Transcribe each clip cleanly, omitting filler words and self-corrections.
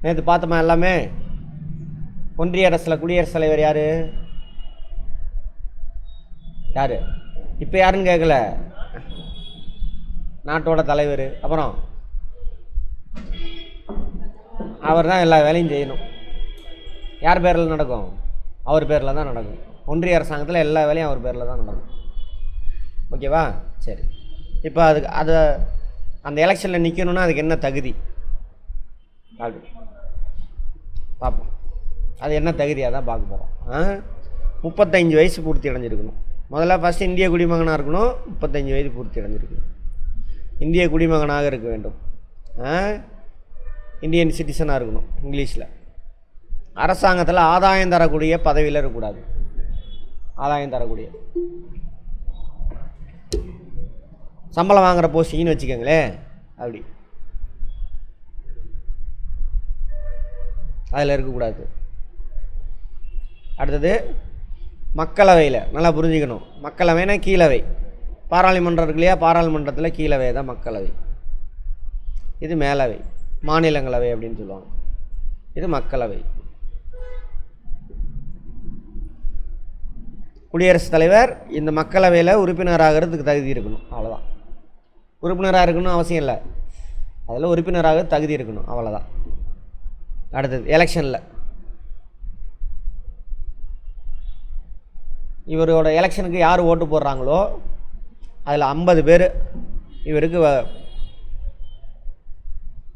நேற்று பார்த்தோமா எல்லாமே. ஒன்றிய அரசில் குடியரசுத் தலைவர் யார்? யார் இப்போ யாருன்னு கேட்கல, நாட்டோட தலைவர். அப்புறம் அவர் தான் எல்லா வேலையும் செய்யணும். யார் பேரில் நடக்கும்? அவர் பேரில் தான் நடக்கும். ஒன்றிய அரசாங்கத்தில் எல்லா வேலையும் அவர் பேரில் தான் நடக்கும். ஓகேவா? சரி. இப்போ அதை அந்த எலெக்ஷனில் நிற்கணுன்னா அதுக்கு என்ன தகுதி பார்ப்போம். அது என்ன தகுதியாக தான் பார்க்க போகிறோம். 35 வயசு பூர்த்தி அடைஞ்சிருக்கணும். முதல்ல ஃபஸ்ட்டு இந்திய குடிமகனாக இருக்கணும். 35 வயது பூர்த்தி அடைஞ்சிருக்கணும். இந்திய குடிமகனாக இருக்க வேண்டும். இந்தியன் சிட்டிசனாக இருக்கணும். இங்கிலீஷில் அரசாங்கத்தில் ஆதாயம் தரக்கூடிய பதவியில் இருக்கக்கூடாது. ஆதாயம் தரக்கூடிய சம்பளம் வாங்குகிற போஸ்டிங்னு வச்சுக்கோங்களேன். அப்படி அதில் இருக்கக்கூடாது. அடுத்தது மக்களவையில் நல்லா புரிஞ்சுக்கணும். மக்களவைனா கீழவை. பாராளுமன்றம் இருக்கு இல்லையா? பாராளுமன்றத்தில் கீழவை தான் மக்களவை. இது மேலவை, மாநிலங்களவை அப்படின்னு சொல்லுவாங்க. இது மக்களவை. குடியரசுத் தலைவர் இந்த மக்களவையில் உறுப்பினராகிறதுக்கு தகுதி இருக்கணும். அவ்வளோதான். உறுப்பினராக இருக்கணும் அவசியம் இல்லை, அதில் உறுப்பினராக தகுதி இருக்கணும். அவ்வளோதான். அடுத்தது எலெக்ஷனில் இவரோட எலெக்ஷனுக்கு யார் ஓட்டு போடுறாங்களோ அதில் 50 பேர் இவருக்கு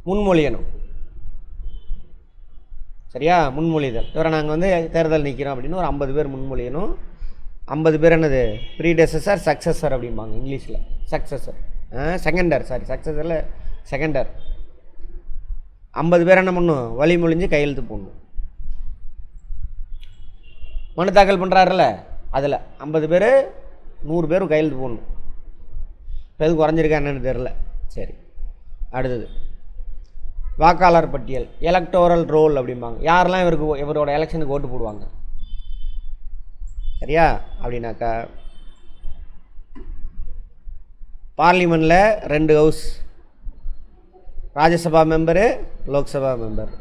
முன்மொழியணும். சரியா? முன்மொழிதல். இவரை நாங்கள் தேர்தல் நிற்கிறோம் அப்படின்னு ஒரு 50 பேர் முன்மொழியணும். 50 பேர் என்னது? ப்ரீடெசஸர், சக்ஸஸர் அப்படிம்பாங்க இங்கிலீஷில். Successor செகண்டர், sorry சக்ஸஸரில் செகண்டர். 50 பேர் என்ன பண்ணணும்? வழிமொழிஞ்சு கையெழுத்து போடணும். மனு தாக்கல் பண்ணுறாருல, அதில் 50 பேர் 100 பேர் கையெழுத்து போடணும். இப்போ எதுவும் குறைஞ்சிருக்கா என்னன்னு தெரில. சரி. அடுத்தது வாக்காளர் பட்டியல், எலக்டோரல் ரோல் அப்படிம்பாங்க. யாரெல்லாம் இவரோட எலெக்ஷனுக்கு ஓட்டு போடுவாங்க? சரியா? அப்படின்னாக்கா பார்லிமெண்ட்டில் 2 house, Rajya Sabha member, Lok Sabha member.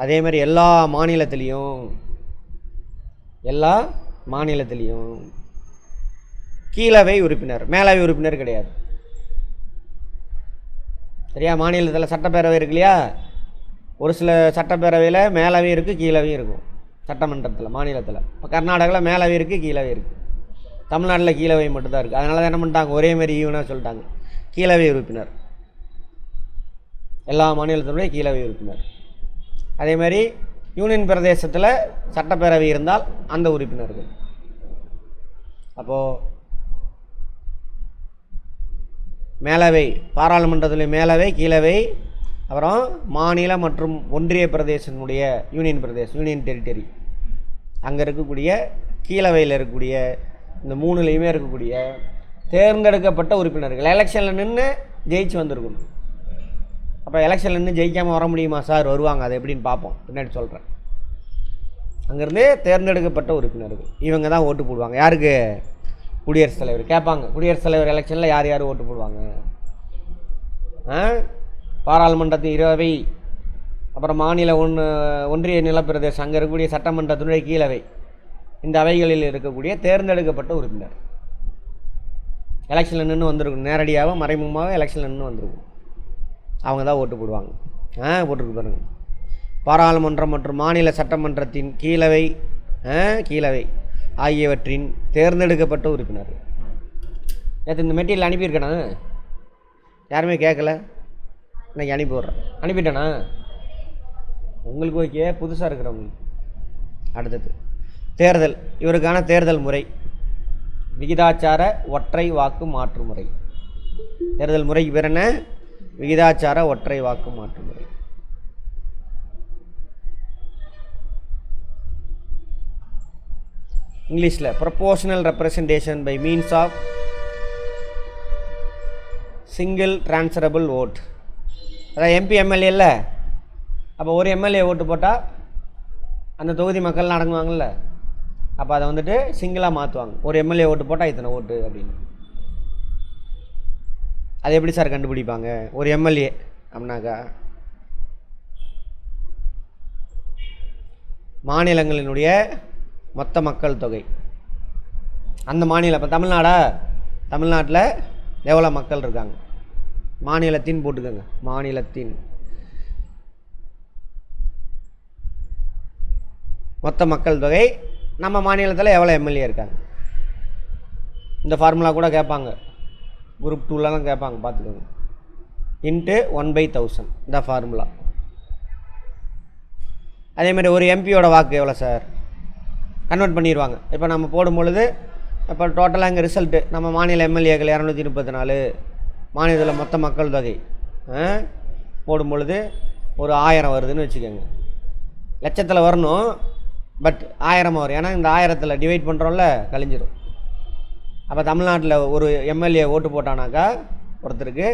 அதே மாதிரி எல்லா மாநிலத்திலையும் கீழவை உறுப்பினர், மேலவை உறுப்பினர் கிடையாது. சரியா? மாநிலத்தில் சட்டப்பேரவை இருக்கு இல்லையா? ஒரு சில சட்டப்பேரவையில் மேலவையும் இருக்குது, கீழவையும் இருக்கும். சட்டமன்றத்தில் மாநிலத்தில் இப்போ கர்நாடகாவில் மேலவை இருக்குது, கீழவை இருக்குது. தமிழ்நாட்டில் கீழவை மட்டும்தான் இருக்குது. அதனால தான் என்ன பண்ணிட்டாங்க? ஒரே மாதிரி ஈவனாக சொல்லிட்டாங்க. கீழவை உறுப்பினர், எல்லா மாநிலத்தினுடைய கீழவை உறுப்பினர். அதே மாதிரி யூனியன் பிரதேசத்தில் சட்டப்பேரவை இருந்தால் அந்த உறுப்பினர்கள். அப்போது மேலவை, பாராளுமன்றத்தில் மேலவை, கீழவை, அப்புறம் மாநில மற்றும் ஒன்றிய பிரதேசத்தினுடைய யூனியன் டெரிட்டரி அங்கே இருக்கக்கூடிய கீழவையில் இருக்கக்கூடிய இந்த 3லையுமே இருக்கக்கூடிய தேர்ந்தெடுக்கப்பட்ட உறுப்பினர்கள் எலெக்ஷனில் நின்று ஜெயிச்சு வந்திருக்கணும். அப்போ எலெக்ஷனில் நின்று ஜெயிக்காமல் வர முடியுமா சார்? வருவாங்க. அதை எப்படின்னு பார்ப்போம், பின்னாடி சொல்கிறேன். அங்கேருந்து தேர்ந்தெடுக்கப்பட்ட உறுப்பினர்கள் இவங்க தான் ஓட்டு போடுவாங்க. யாருக்கு? குடியரசுத் தலைவர். கேட்பாங்க, குடியரசுத் தலைவர் எலெக்ஷனில் யார் யார் ஓட்டு போடுவாங்க? பாராளுமன்றத்தின் 20, அப்புறம் மாநில ஒன்றிய நிலப்பிரதேசம் அங்கே இருக்கக்கூடிய சட்டமன்றத்தினுடைய கீழவை, இந்த அவைகளில் இருக்கக்கூடிய தேர்ந்தெடுக்கப்பட்ட உறுப்பினர் எலெக்ஷனில் நின்று வந்திருக்கும். நேரடியாக மறைமுகமாக எலெக்ஷனில் நின்று வந்திருக்கும். அவங்க தான் ஓட்டு போடுவாங்க. போட்டிருக்கு பாருங்க. பாராளுமன்றம் மற்றும் மாநில சட்டமன்றத்தின் கீழவை ஆகியவற்றின் தேர்ந்தெடுக்கப்பட்ட உறுப்பினர். நேற்று இந்த மெட்டீரியல் அனுப்பியிருக்கேனா? யாருமே கேட்கல. இன்னைக்கு அனுப்பிட்டேனா? உங்களுக்கு ஓகே, புதுசாக இருக்கிறவங்களுக்கு. அடுத்தது தேர்தல். இவருக்கான தேர்தல் முறை விகிதாச்சார ஒற்றை வாக்கு மாற்று முறை. தேர்தல் முறைக்கு பேர் என்ன? விகிதாச்சார ஒற்றை வாக்கு மாற்று முறை. இங்கிலீஷில் proportional representation by means of single transferable vote. அதாவது எம்பி எம்எல்ஏ இல்லை. அப்போ ஒரு எம்எல்ஏ ஓட்டு போட்டால் அந்த தொகுதி மக்கள்லாம் அடங்குவாங்கள்ல, அப்போ அதை சிங்கிளாக மாற்றுவாங்க. ஒரு எம்எல்ஏ ஓட்டு போட்டால் இத்தனை ஓட்டு அப்படின்னு. அது எப்படி சார் கண்டுபிடிப்பாங்க? ஒரு எம்எல்ஏ அப்படின்னாக்கா மாநிலங்களினுடைய மொத்த மக்கள் தொகை. அந்த மாநிலம் இப்போ தமிழ்நாட்டில் எவ்வளோ மக்கள் இருக்காங்க? மாநிலத்தின் போட்டுக்கோங்க. மாநிலத்தின் மொத்த மக்கள் தொகை. நம்ம மாநிலத்தில் எவ்வளோ எம்எல்ஏ இருக்காங்க? இந்த ஃபார்முலா கூட கேட்பாங்க, குரூப் 2லலாம் கேட்பாங்க, பார்த்துக்கோங்க. இன்ட்டு 1/1000 இந்த ஃபார்முலா. அதேமாதிரி ஒரு எம்பியோட வாக்கு எவ்வளோ சார்? கன்வெர்ட் பண்ணிடுவாங்க. இப்போ நம்ம போடும் பொழுது இப்போ டோட்டலாக இங்கே ரிசல்ட்டு நம்ம மாநில எம்எல்ஏக்கள் 234, மாநிலத்தில் மொத்த மக்கள் தொகை போடும் பொழுது ஒரு 1000 வருதுன்னு வச்சுக்கோங்க. லட்சத்தில் வரணும், பட் 1000 வரும். ஏன்னா இந்த 1000த்தில் டிவைட் பண்ணுறோம்ல, கழிஞ்சிடும். அப்போ தமிழ்நாட்டில் ஒரு எம்எல்ஏ ஓட்டு போட்டானாக்கா ஒருத்தருக்கு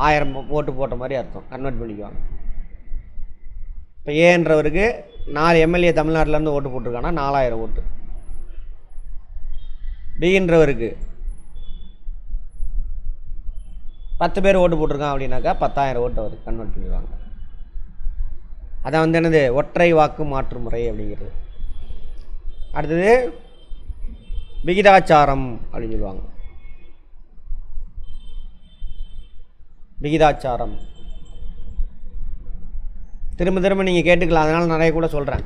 1000 ஓட்டு போட்ட மாதிரி அர்த்தம். கன்வெர்ட் பண்ணிக்குவாங்க. இப்போ ஏன்றவருக்கு 4 எம்எல்ஏ தமிழ்நாட்டிலேருந்து ஓட்டு போட்டிருக்காங்கன்னா 4000 ஓட்டு. பின்றவருக்கு 10 பேர் ஓட்டு போட்டிருக்கான் அப்படின்னாக்கா 10,000 ஓட்டு அவருக்கு கன்வெர்ட் பண்ணிடுவாங்க. அதான் என்னது ஒற்றை வாக்கு மாற்று முறை அப்படிங்கிறது. அடுத்தது விகிதாச்சாரம் அப்படின்னு சொல்லுவாங்க. விகிதாச்சாரம் திரும்ப திரும்ப நீங்கள் கேட்டுக்கலாம், அதனால் நிறைய கூட சொல்கிறேன்.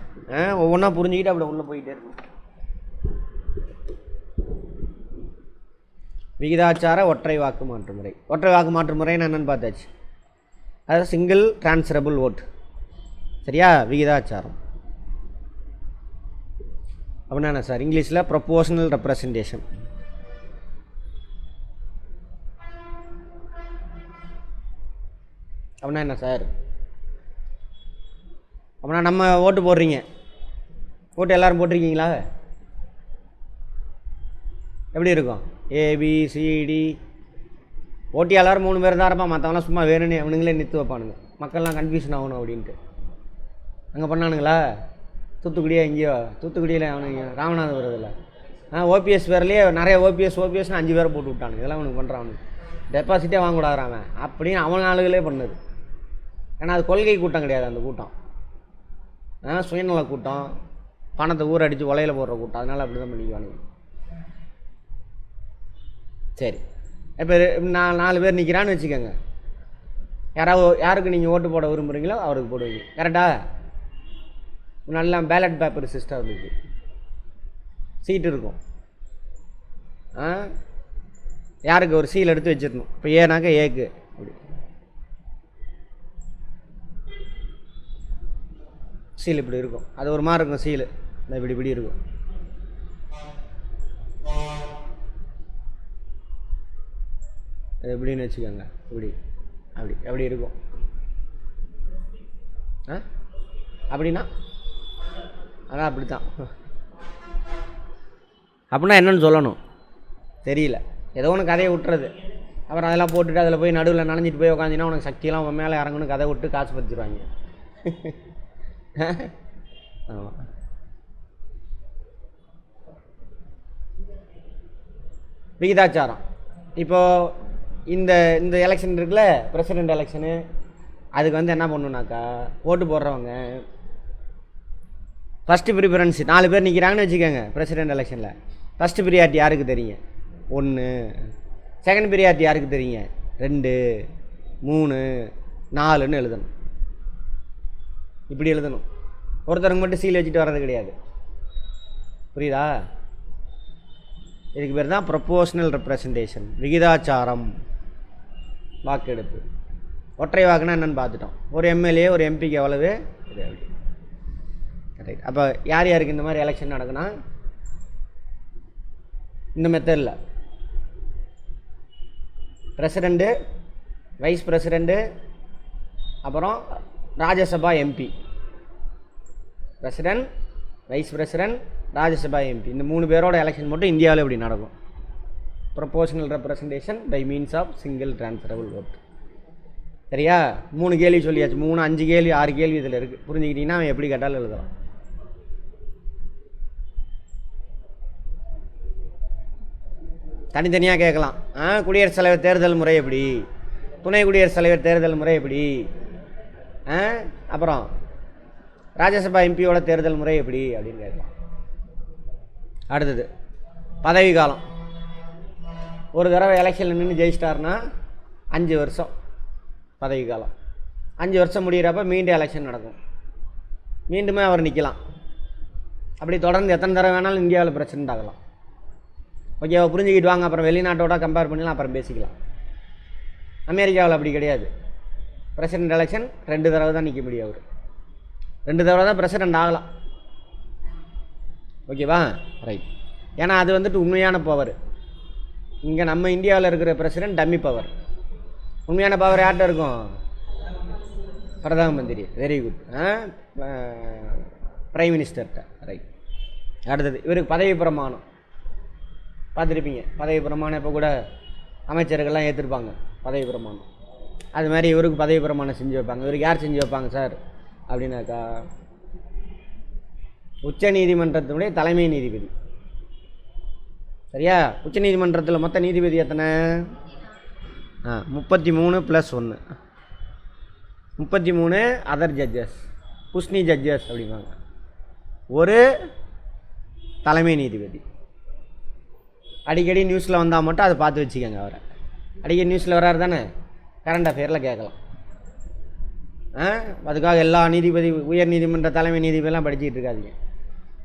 ஒவ்வொன்றா புரிஞ்சுக்கிட்டு அப்படி உள்ளே போயிட்டே இருக்கும். விகிதாச்சார ஒற்றை வாக்கு மாற்று முறை. ஒற்றை வாக்கு மாற்று முறைன்னு என்னென்னு பார்த்தாச்சு. அதாவது சிங்கிள் டிரான்ஸ்ஃபரபிள் ஓட். சரியா? விகிதாச்சாரம் அப்படின்னா என்ன சார்? இங்கிலீஷில் ப்ரொபோஷனல் ரெப்ரசன்டேஷன். அப்படின்னா என்ன சார்? அப்படின்னா நம்ம ஓட்டு போடுறீங்க, ஓட்டு எல்லோரும் போட்டிருக்கீங்களா? எப்படி இருக்கும்? ஏபிசிடி ஓட்டி எல்லோரும் 3 பேர் தான் இருப்பான், மற்றவங்களாம் சும்மா வேணும்னு அவனுங்களே நிறுத்து வைப்பானுங்க. மக்கள்லாம் கன்ஃபியூஷன் ஆகணும் அப்படின்ட்டு. அங்கே பண்ணானுங்களா? தூத்துக்குடியா? எங்கேயோ தூத்துக்குடியில் அவனுங்க ராமநாதபுரத்தில் ஓபிஎஸ் பேர்லேயே நிறைய ஓபிஎஸ்னு 5 பேரை போட்டு விட்டானுங்க. இதெல்லாம் அவனுக்கு பண்ணுறான். அவனுக்கு டெபாசிட்டே வாங்கக்கூடாதுறான் அப்படின்னு அவன் ஆளுகளே பண்ணுது. ஏன்னா அது கொள்கை கூட்டம் கிடையாது. அந்த கூட்டம் சுயநல கூட்டம், பணத்தை ஊரடித்து உலையில் போடுற கூட்டம். அதனால் அப்படி தான் பண்ணிக்குவானுங்க. சரி, இப்போ நான் 4 பேர் நிற்கிறான்னு வச்சுக்கோங்க. யாருக்கு நீங்கள் ஓட்டு போட விரும்புகிறீங்களோ அவருக்கு போடுவீங்க. கரெக்டாக? நல்லா பேலட் பேப்பர் சிஸ்டம் இருக்குது, சீட்டு இருக்கும். யாருக்கு ஒரு சீல் எடுத்து வச்சிடணும். இப்போ ஏனாக்கா ஏக்கு அப்படி சீல் இப்படி இருக்கும். அது ஒரு மாதிரி இருக்கும் சீலு. இந்த இப்படி இருக்கும். அது எப்படின்னு வச்சுக்கோங்க. அப்படி இருக்கும். அப்படின்னா அதான் அப்படி தான். அப்படின்னா என்னன்னு சொல்லணும் தெரியல. ஏதோ ஒன்று கதையை விட்டுறது. அப்புறம் அதெல்லாம் போட்டுட்டு அதில் போய் நடுவில் நனைஞ்சிட்டு போய் உட்காந்தினா உனக்கு சக்தியெல்லாம் உன் மேலே இறங்கணும் கதை விட்டு காசு பற்றிடுவாங்க. ஆமாம். விகிதாச்சாரம். இப்போது இந்த எலெக்ஷன் இருக்குல்ல, பிரசிடெண்ட் எலெக்ஷனு, அதுக்கு என்ன பண்ணுனாக்கா ஓட்டு போடுறவங்க ஃபஸ்ட்டு ப்ரிஃபரன்ஸ் 4 பேர் நிற்கிறாங்கன்னு வச்சுக்கோங்க. பிரசிடெண்ட் எலெக்ஷனில் ஃபஸ்ட்டு ப்ரியாரிட்டி யாருக்கு தெரியுங்க? 1. செகண்ட் ப்ரியாரிட்டி யாருக்கு தெரியுங்க? 2, 3, 4ன்னு எழுதணும். இப்படி எழுதணும். ஒருத்தருக்கு மட்டும் சீல் வச்சுட்டு வர்றது கிடையாது. புரியுதா? இதுக்கு பேர் தான் ப்ரொபோஷனல் ரெப்ரசன்டேஷன், விகிதாச்சாரம் வாக்கெடுப்பு. ஒற்றை வாக்குனா என்னென்னு பார்த்துட்டோம். ஒரு எம்எல்ஏ ஒரு எம்பிக்கு எவ்வளவு இது அப்படி. ரைட். அப்போ யாருக்கு இந்த மாதிரி எலெக்ஷன் நடக்குன்னா இந்த மெத்தடில் பிரசிடெண்ட்டு, வைஸ் பிரசிடெண்ட்டு, அப்புறம் Rajya Sabha MP. President, vice president, Rajya Sabha MP, இந்த 3 பேரோட எலெக்ஷன் மட்டும் இந்தியாவில் இப்படி நடக்கும். Proportional representation by means of single transferable vote. சரியா? 3 கேள்வி சொல்லியாச்சு. 3, 5 கேள்வி, 6 கேள்வி இதில் இருக்குது. புரிஞ்சுக்கிட்டீங்கன்னா அவன் எப்படி கேட்டாலும் எழுதலாம். தனித்தனியாக கேட்கலாம். குடியரசுத் தலைவர் தேர்தல் முறை எப்படி, துணை குடியரசுத் தலைவர் தேர்தல் முறை எப்படி, அப்புறம் ராஜ்யசபா எம்பியோட தேர்தல் முறை எப்படி அப்படின்னு கேட்கலாம். அடுத்தது பதவி காலம். ஒரு தடவை எலெக்ஷனில் நின்று ஜெயிச்சிட்டாருன்னா 5 வருஷம் பதவி காலம். 5 வருஷம் முடிகிறப்ப மீண்டும் எலெக்ஷன் நடக்கும், மீண்டுமே அவர் நிற்கலாம். அப்படி தொடர்ந்து எத்தனை தடவை வேணாலும் இந்தியாவில் பிரசிடென்ட் ஆகலாம். ஓகேவா? புரிஞ்சுக்கிட்டு வாங்க. அப்புறம் வெளிநாட்டோட கம்பேர் பண்ணலாம், அப்புறம் பேசிக்கலாம். அமெரிக்காவில் அப்படி கிடையாது. பிரசிடென்ட் எலெக்ஷன் 2 தடவை தான் நிற்க முடியும். அவர் 2 தடவை தான் பிரசிடென்ட் ஆகலாம். ஓகேவா? ரைட். ஏன்னா அது வந்துட்டு உண்மையான பவர். இங்கே நம்ம இந்தியாவில் இருக்கிற பிரசிடென்ட் டம்மி பவர். உண்மையான பவர் யார்கிட்ட இருக்கும்? பிரதம மந்திரி. Very good. பிரைம் மினிஸ்டர்கிட்ட. ரைட். அடுத்தது இவருக்கு பதவி பிரமாணம் பார்த்துருப்பீங்க. பதவி பிரமாணம் இப்போ கூட அமைச்சர்கள்லாம் ஏற்றிருப்பாங்க பதவி பிரமாணம். அது மாதிரி இவருக்கு பதவி பிரமாணம் செஞ்சு வைப்பாங்க. இவருக்கு யார் செஞ்சு வைப்பாங்க சார் அப்படின்னாக்கா, உச்ச நீதிமன்றத்தினுடைய தலைமை நீதிபதி. சரியா? உச்ச நீதிமன்றத்தில் மொத்த நீதிபதி எத்தனை? 33 + 1, 33 அதர் ஜட்ஜஸ், புஷ்னி ஜட்ஜஸ் அப்படிம்பாங்க. ஒரு தலைமை நீதிபதி. அடிக்கடி நியூஸில் வந்தால் மட்டும் அதை பார்த்து வச்சுக்கோங்க. அவரை அடிக்கடி நியூஸில் வர்றாரு தானே, கரண்ட் அஃபேரில் கேட்கலாம். அதுக்காக எல்லா நீதிபதி, உயர் நீதிமன்ற தலைமை நீதிபதியெல்லாம் படிச்சுக்கிட்டு இருக்காதிங்க.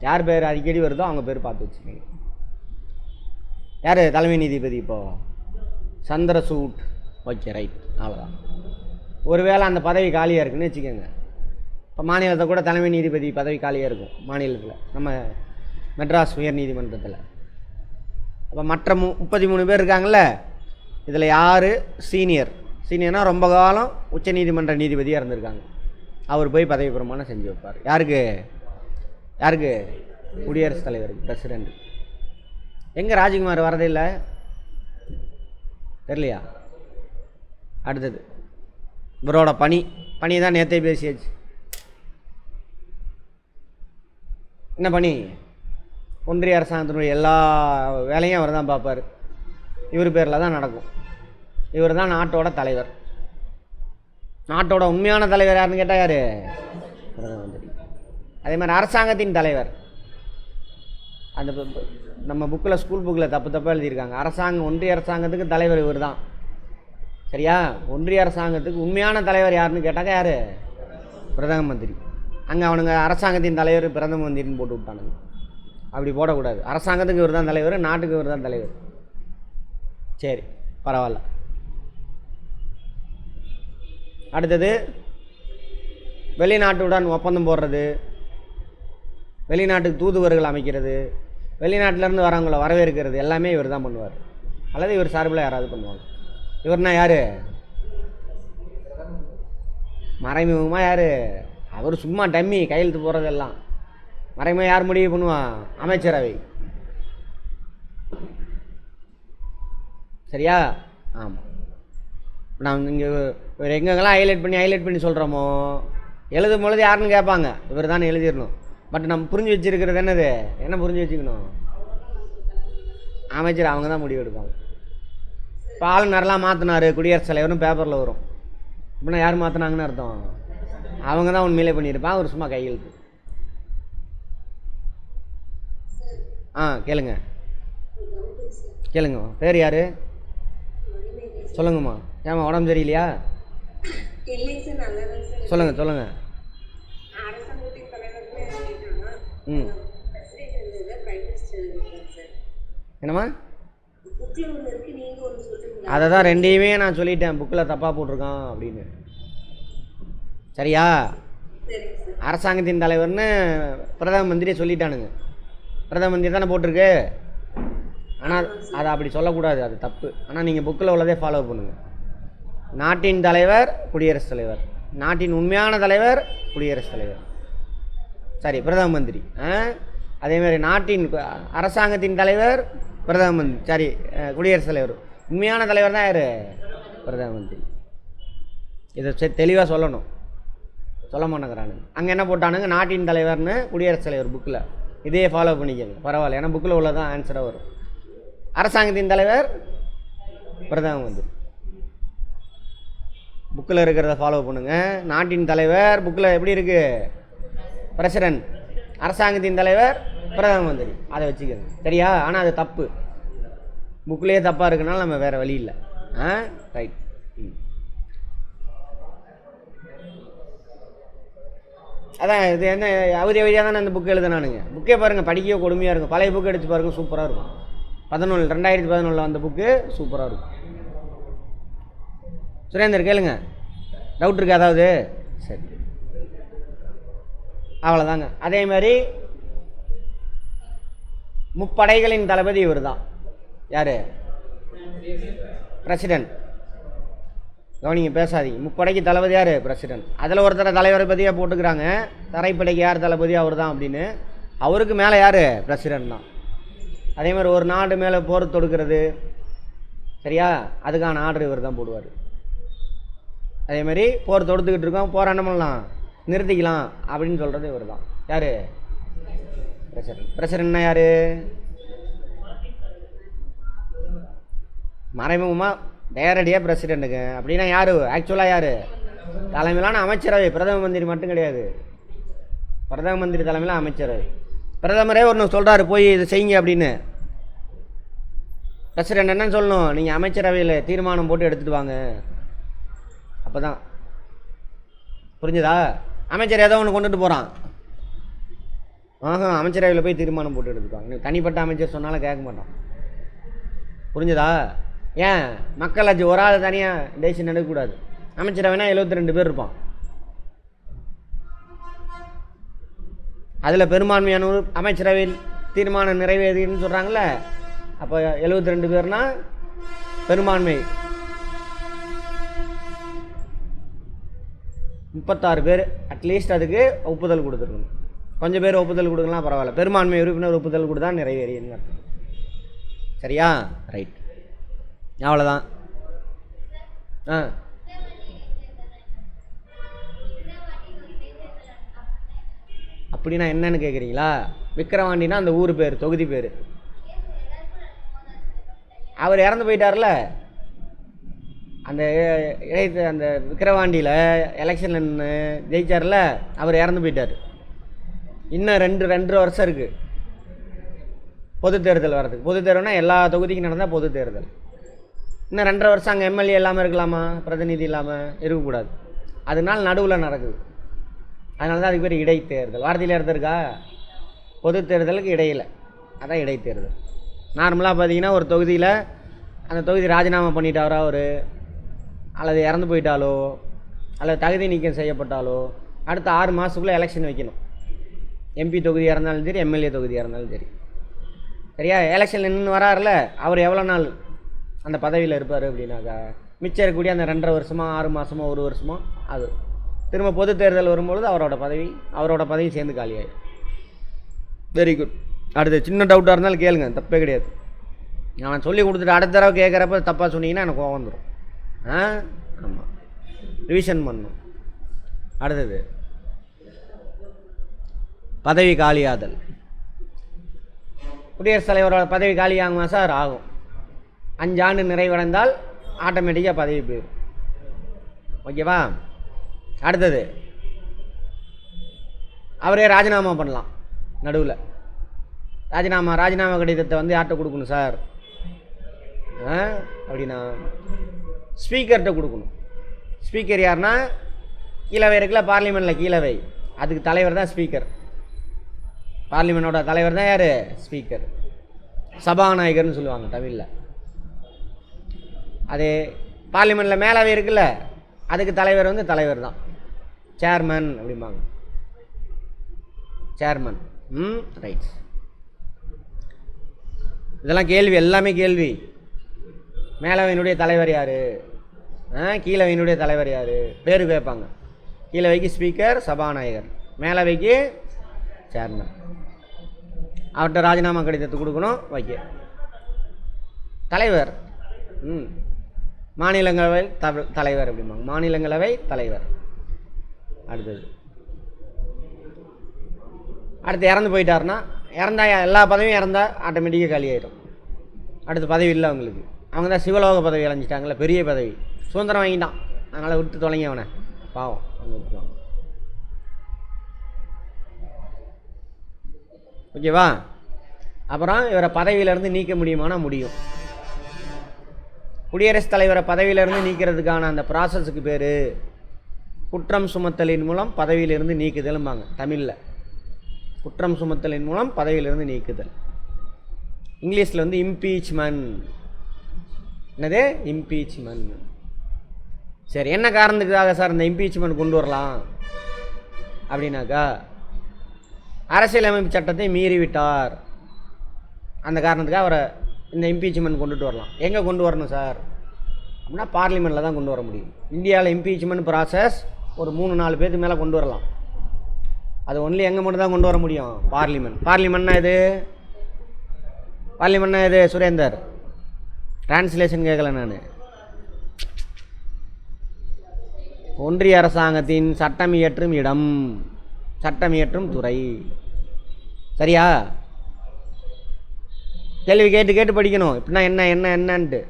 யார் பேர் அடிக்கடி வருதோ அவங்க பேர் பார்த்து வச்சுக்கோங்க. யார் தலைமை நீதிபதி? இப்போது சந்திரசூட். Okay, right. அவ்வளோதான். ஒருவேளை அந்த பதவி காலியாக இருக்குன்னு வச்சுக்கோங்க. இப்போ மாநிலத்தை கூட தலைமை நீதிபதி பதவி காலியாக இருக்கும் மாநிலத்தில், நம்ம மெட்ராஸ் உயர் நீதிமன்றத்தில். அப்போ மற்ற 33 பேர் இருக்காங்கள்ல, இதில் யார் சீனியர்? சீனியர்னால் ரொம்ப காலம் உச்ச நீதிமன்ற நீதிபதியாக இருந்திருக்காங்க. அவர் போய் பதவி பிரமாணம் செஞ்சு வைப்பார். யாருக்கு? யாருக்கு? குடியரசுத் தலைவருக்கு, பிரசிடெண்ட். எங்கே ராஜ்குமார் வரதே இல்லை? தெரியலையா? அடுத்தது இவரோட பணி தான் நேற்றே பேசியாச்சு. என்ன பணி? ஒன்றிய அரசாங்கத்தினுடைய எல்லா வேலையும் அவர் தான் பார்ப்பார். இவர் பேரில் தான் நடக்கும். இவர் தான் நாட்டோட தலைவர். நாட்டோட உண்மையான தலைவர் யாருன்னு கேட்டால் யார்? பிரதம மந்திரி. அதே மாதிரி அரசாங்கத்தின் தலைவர். அந்த நம்ம புக்கில், ஸ்கூல் புக்கில் தப்பாக எழுதியிருக்காங்க. அரசாங்கம், ஒன்றிய அரசாங்கத்துக்கு தலைவர் இவர் தான். சரியா? ஒன்றிய அரசாங்கத்துக்கு உண்மையான தலைவர் யாருன்னு கேட்டாங்க யார்? பிரதம மந்திரி. அங்கே அவனுங்க அரசாங்கத்தின் தலைவர் பிரதம மந்திரின்னு போட்டு விட்டானுங்க. அப்படி போடக்கூடாது. அரசாங்கத்துக்கு இவர் தான் தலைவர், நாட்டுக்கு இவர் தான் தலைவர். சரி, பரவாயில்ல. அடுத்தது வெளிநாட்டுடன் ஒப்பந்தம் போடுறது, வெளிநாட்டுக்கு தூதுவர்கள் அமைக்கிறது, வெளிநாட்டிலேருந்து வரவங்களை வரவேற்கிறது எல்லாமே இவர் தான் பண்ணுவார். அல்லது இவர் சார்பில் யாராவது பண்ணுவாங்க. இவர்னா யார்? மறைமுகமாக யார்? அவர் சும்மா டம்மி, கையெழுத்து போடுறதெல்லாம். மறைமுகமாக யார் முடிவு பண்ணுவான்? அமைச்சரவை. சரியா? ஆமாம். நான் இங்கே இவர் எங்கெங்கெல்லாம் ஹைலைட் பண்ணி சொல்கிறோமோ, எழுதும் பொழுது யாருன்னு கேட்பாங்க, இவர் தானே எழுதிடணும். பட் நம்ம புரிஞ்சு வச்சுருக்கிறது என்னது? என்ன புரிஞ்சு வச்சுக்கணும்? அமைச்சர் அவங்க தான் முடிவு எடுப்பாங்க. இப்போ ஆளுநர்லாம் மாற்றினார், குடியரசுத் தலைவர்னு பேப்பரில் வரும். அப்படின்னா யார் மாற்றினாங்கன்னு அர்த்தம்? அவங்க தான் உண்மையிலே பண்ணியிருப்பான். அவர் சும்மா கையெழுத்து. கேளுங்க கேளுங்க. பேர் யார்? சொல்லுங்கம்மா. ஏம்மா உடம்பு சரியில்லையா? சொல்லுங்கள். என்னம்மா? அதை தான் ரெண்டையுமே நான் சொல்லிட்டேன், புக்கில் தப்பாக போட்டிருக்கான் அப்படின்னு. சரியா? அரசாங்கத்தின் தலைவர்னு பிரதம மந்திரியை சொல்லிட்டானுங்க. பிரதம மந்திரி தானே போட்டிருக்கு. ஆனால் அதை அப்படி சொல்லக்கூடாது, அது தப்பு. ஆனால் நீங்கள் புக்கில் உள்ளதே ஃபாலோ பண்ணுங்கள். நாட்டின் தலைவர் குடியரசுத் தலைவர், நாட்டின் உண்மையான தலைவர் குடியரசுத் தலைவர், சரி பிரதம மந்திரி. அதேமாதிரி நாட்டின் அரசாங்கத்தின் தலைவர் பிரதம மந்திரி, சரி குடியரசுத் தலைவர். உண்மையான தலைவர் தான் யார்? பிரதம மந்திரி. இதை தெளிவாக சொல்லணும், சொல்ல மாட்டேங்கிறானுங்க. அங்கே என்ன போட்டானுங்க? நாட்டின் தலைவர்னு குடியரசுத் தலைவர். புக்கில் இதையே ஃபாலோ பண்ணிக்கங்க, பரவாயில்ல. ஏன்னா புக்கில் உள்ளதான் ஆன்சராக வரும். அரசாங்கத்தின் தலைவர் பிரதம மந்திரி. புக்கில் இருக்கிறத ஃபாலோ பண்ணுங்கள். நாட்டின் தலைவர் புக்கில் எப்படி இருக்குது? பிரசிடென்ட், அரசாங்கத்தின் தலைவர், பிரதம மந்திரி. அதை வச்சுக்கோங்க சரியா. ஆனால் அது தப்பு, புக்லேயே தப்பாக இருக்குனால நம்ம வேறு வழி இல்லை. ரைட். அதான் இது என்ன அவதி அவதியாக தானே அந்த புக்கு எழுதுனானுங்க. புக்கே பாருங்கள், படிக்க கொடுமையாக இருக்கும். பழைய புக்கு எடுத்து பாருங்கள், சூப்பராக இருக்கும். 2011 வந்த புக்கு சூப்பராக இருக்கும். சுரேந்தர் கேளுங்க, டவுட் இருக்கு அதாவது? சரி, அவ்வளோதாங்க. அதே மாதிரி முப்படைகளின் தளபதி இவர் தான். யார்? பிரசிடென்ட். கவனிங்க, பேசாதீங்க. முப்படைக்கு தளபதி யார்? பிரசிடென்ட். அதில் ஒருத்தர் தலைவரை பற்றியாக போட்டுக்கிறாங்க, தரைப்படைக்கு யார் தளபதி? அவர் தான் அப்படின்னு. அவருக்கு மேலே யார்? பிரசிடென்ட் தான். அதே மாதிரி ஒரு நாடு மேலே போர் தொடுக்கிறது சரியா, அதுக்கான ஆர்டர் இவர் தான் போடுவார். அதே மாதிரி போர் தொடுத்துக்கிட்டு இருக்கோம், போர் என்ன பண்ணலாம், நிறுத்திக்கலாம் அப்படின்னு சொல்கிறது இவர் தான். யார்? பிரசிடென்ட். பிரசிடென்ட்னா யார்? மறைமுகமாக நேரடியாக பிரசிடெண்ட்டுங்க. அப்படின்னா யார்? ஆக்சுவலாக யார்? தலைமையிலான அமைச்சரவை. பிரதம மந்திரி மட்டும் கிடையாது, பிரதம மந்திரி தலைமையில் அமைச்சரவை. பிரதமரே ஒன்று சொல்கிறாரு, போய் இதை செய்யுங்க அப்படின்னு. பிரசிடென்ட் என்னன்னு சொல்லணும், நீங்கள் அமைச்சரவையில் தீர்மானம் போட்டு எடுத்துகிட்டு வாங்க. அப்போ தான் புரிஞ்சுதா? அமைச்சர் ஏதோ ஒன்று கொண்டுட்டு போகிறான், அமைச்சரவையில் போய் தீர்மானம் போட்டு எடுத்துக்குவாங்க. தனிப்பட்ட அமைச்சர் சொன்னாலும் கேட்க மாட்டான். புரிஞ்சுதா? ஏன் மக்களாட்சி ஒரு ஆள் தனியாக டெசிஷன் எடுக்கக்கூடாது. அமைச்சரவைனா 72 பேர் இருப்பான், அதில் பெரும்பான்மையான அமைச்சரவையில் தீர்மானம் நிறைவேறின்னு சொல்கிறாங்கள. அப்போ 72 பேர்னா பெரும்பான்மை. 36 பேர் அட்லீஸ்ட் அதுக்கு ஒப்புதல் கொடுத்துருக்கணும். கொஞ்சம் பேர் ஒப்புதல் கொடுக்கலாம் பரவாயில்ல, பெரும்பான்மை உறுப்பினர் ஒப்புதல் கொடுத்தா நிறைவேறின்னு. சரியா? ரைட், அவ்வளோதான். அப்படின்னா என்னன்னு கேட்குறீங்களா? விக்கிரவாண்டினா அந்த ஊர் பேர், தொகுதி பேர். அவர் இறந்து போயிட்டார்ல, அந்த அந்த விக்கிரவாண்டியில் எலெக்ஷன் நின்று ஜெயிச்சார்ல, அவர் இறந்து போயிட்டார். இன்னும் 2 வருஷம் இருக்குது பொது தேர்தல் வர்றதுக்கு. பொது தேர்தல்னா எல்லா தொகுதிக்கும் நடந்தால் பொது தேர்தல். இன்னும் 2.5 வருஷம் அங்கே எம்எல்ஏ இல்லாமல் இருக்கலாமா? பிரதிநிதி இல்லாமல் இருக்கக்கூடாது. அதனால நடுவில் நடக்குது. அதனால தான் அதுக்கு பேர் இடைத்தேர்தல். வார்த்தையில் எடுத்திருக்கா? பொது தேர்தலுக்கு இடையில், அதான் இடைத்தேர்தல். நார்மலாக பார்த்தீங்கன்னா ஒரு தொகுதியில் அந்த தொகுதி ராஜினாமா பண்ணிட்டாரோ அவர், அல்லது இறந்து போயிட்டாலோ, அல்லது தகுதி நீக்கம் செய்யப்பட்டாலோ அடுத்த 6 மாதத்துக்குள்ளே எலெக்ஷன் வைக்கணும். எம்பி தொகுதியாக இருந்தாலும் சரி, எம்எல்ஏ தொகுதியாக இருந்தாலும் சரி. சரியா? எலெக்ஷன் நின்று வராருல, அவர் எவ்வளோ நாள் அந்த பதவியில் இருப்பார் அப்படின்னாக்கா, மிச்சம் இருக்கக்கூடிய அந்த 2.5 வருஷமோ 6 மாதமோ 1 வருஷமோ, அது திரும்ப பொது தேர்தல் வரும்பொழுது அவரோட பதவி சேர்ந்து காலியாயிடும். Very good. அடுத்து சின்ன டவுட்டாக இருந்தாலும் கேளுங்க, தப்பே கிடையாது. நான் சொல்லி கொடுத்துட்டு அடுத்த தடவை கேட்குறப்ப தப்பாக சொன்னீங்கன்னா எனக்கு கோவம் வந்துடும். ஆமாம், ரிவிஷன் பண்ணணும். அடுத்தது பதவி காலியாதல். குடியரசுத் தலைவரோட பதவி காலியாகுமா சார்? ஆகும். 5 ஆண்டு நிறைவடைந்தால் ஆட்டோமேட்டிக்காக பதவி போயிடும். ஓகேவா? அடுத்தது அவரே ராஜினாமா பண்ணலாம். நடுவில் ராஜினாமா கடிதத்தை வந்து யார்கிட்ட கொடுக்கணும் சார் அப்படின்னா ஸ்பீக்கர்கிட்ட கொடுக்கணும். ஸ்பீக்கர் யாருன்னா, கீழவை இருக்குல்ல, பார்லிமெண்ட்டில் கீழவை, அதுக்கு தலைவர் தான் ஸ்பீக்கர். பார்லிமெண்டோட தலைவர் தான் யார்? ஸ்பீக்கர். சபாநாயகர்னு சொல்லுவாங்க தமிழில். அது பார்லிமெண்ட்டில் மேலவை இருக்குல்ல, அதுக்கு தலைவர் வந்து தலைவர் தான், சேர்மன் அப்படிம்பாங்க. சேர்மன். ரைட். இதெல்லாம் கேள்வி, எல்லாமே கேள்வி. மேலவையினுடைய தலைவர் யார், கீழவையினுடைய தலைவர் யார், பேர் கேட்பாங்க. கீழவைக்கு ஸ்பீக்கர், சபாநாயகர். மேலவைக்கு சேர்மன். அவர்கிட்ட ராஜினாமா கடிதத்தை கொடுக்கணும். வைக்க தலைவர். மாநிலங்களவை தலைவர் அப்படிம்பாங்க. மாநிலங்களவை தலைவர். அடுத்து இறந்து போயிட்டாருன்னா, இறந்தா எல்லா பதவியும் இறந்தா ஆட்டோமேட்டிக்காக காலியாயிடும். அடுத்த பதவி இல்லை அவங்களுக்கு. அவங்க தான் சிவலோக பதவி அலைஞ்சிட்டாங்களே, பெரிய பதவி. சுதந்திரம் வாங்கிட்டான், அதனால் விட்டு தொலைங்க அவனை, பாவம். அவங்க விட்டுருவாங்க. ஓகேவா? அப்புறம் இவரை பதவியிலேருந்து நீக்க முடியுமானா முடியும். குடியரசுத் தலைவரை பதவியிலேருந்து நீக்கிறதுக்கான அந்த ப்ராசஸுக்கு பேர் குற்றம் சுமத்தலின் மூலம் பதவியிலிருந்து நீக்குதல்பாங்க தமிழில். குற்றம் சுமத்தலின் மூலம் பதவியிலிருந்து நீக்குதல். இங்கிலீஷில் வந்து இம்பீச்மெண்ட். என்னது? இம்பீச்மெண்ட். சரி, என்ன காரணத்துக்காக சார் இந்த இம்பீச்மெண்ட் கொண்டு வரலாம் அப்படின்னாக்கா, அரசியலமைப்பு சட்டத்தை மீறிவிட்டார், அந்த காரணத்துக்காக அவரை இந்த இம்பீச்மெண்ட் கொண்டுட்டு வரலாம். எங்கே கொண்டு வரணும் சார் அப்படின்னா பார்லிமெண்ட்டில் தான் கொண்டு வர முடியும். இந்தியாவில் இம்பீச்மெண்ட் ப்ராசஸ் ஒரு 3-4 பேருக்கு மேலே கொண்டு வரலாம். அது ஒன்லி எங்கே மட்டும் தான் கொண்டு வர முடியும்? பார்லிமெண்ட். பார்லிமெண்ட்னா இது, பார்லிமெண்ட்னா இது சுரேந்தர், டிரான்ஸ்லேஷன் கேட்கல நான். ஒன்றிய அரசாங்கத்தின் சட்டம் இயற்றும் இடம், சட்டம் இயற்றும் துறை. சரியா? கேள்வி கேட்டு கேட்டு படிக்கணும். இப்படின்னா என்னன்ட்டு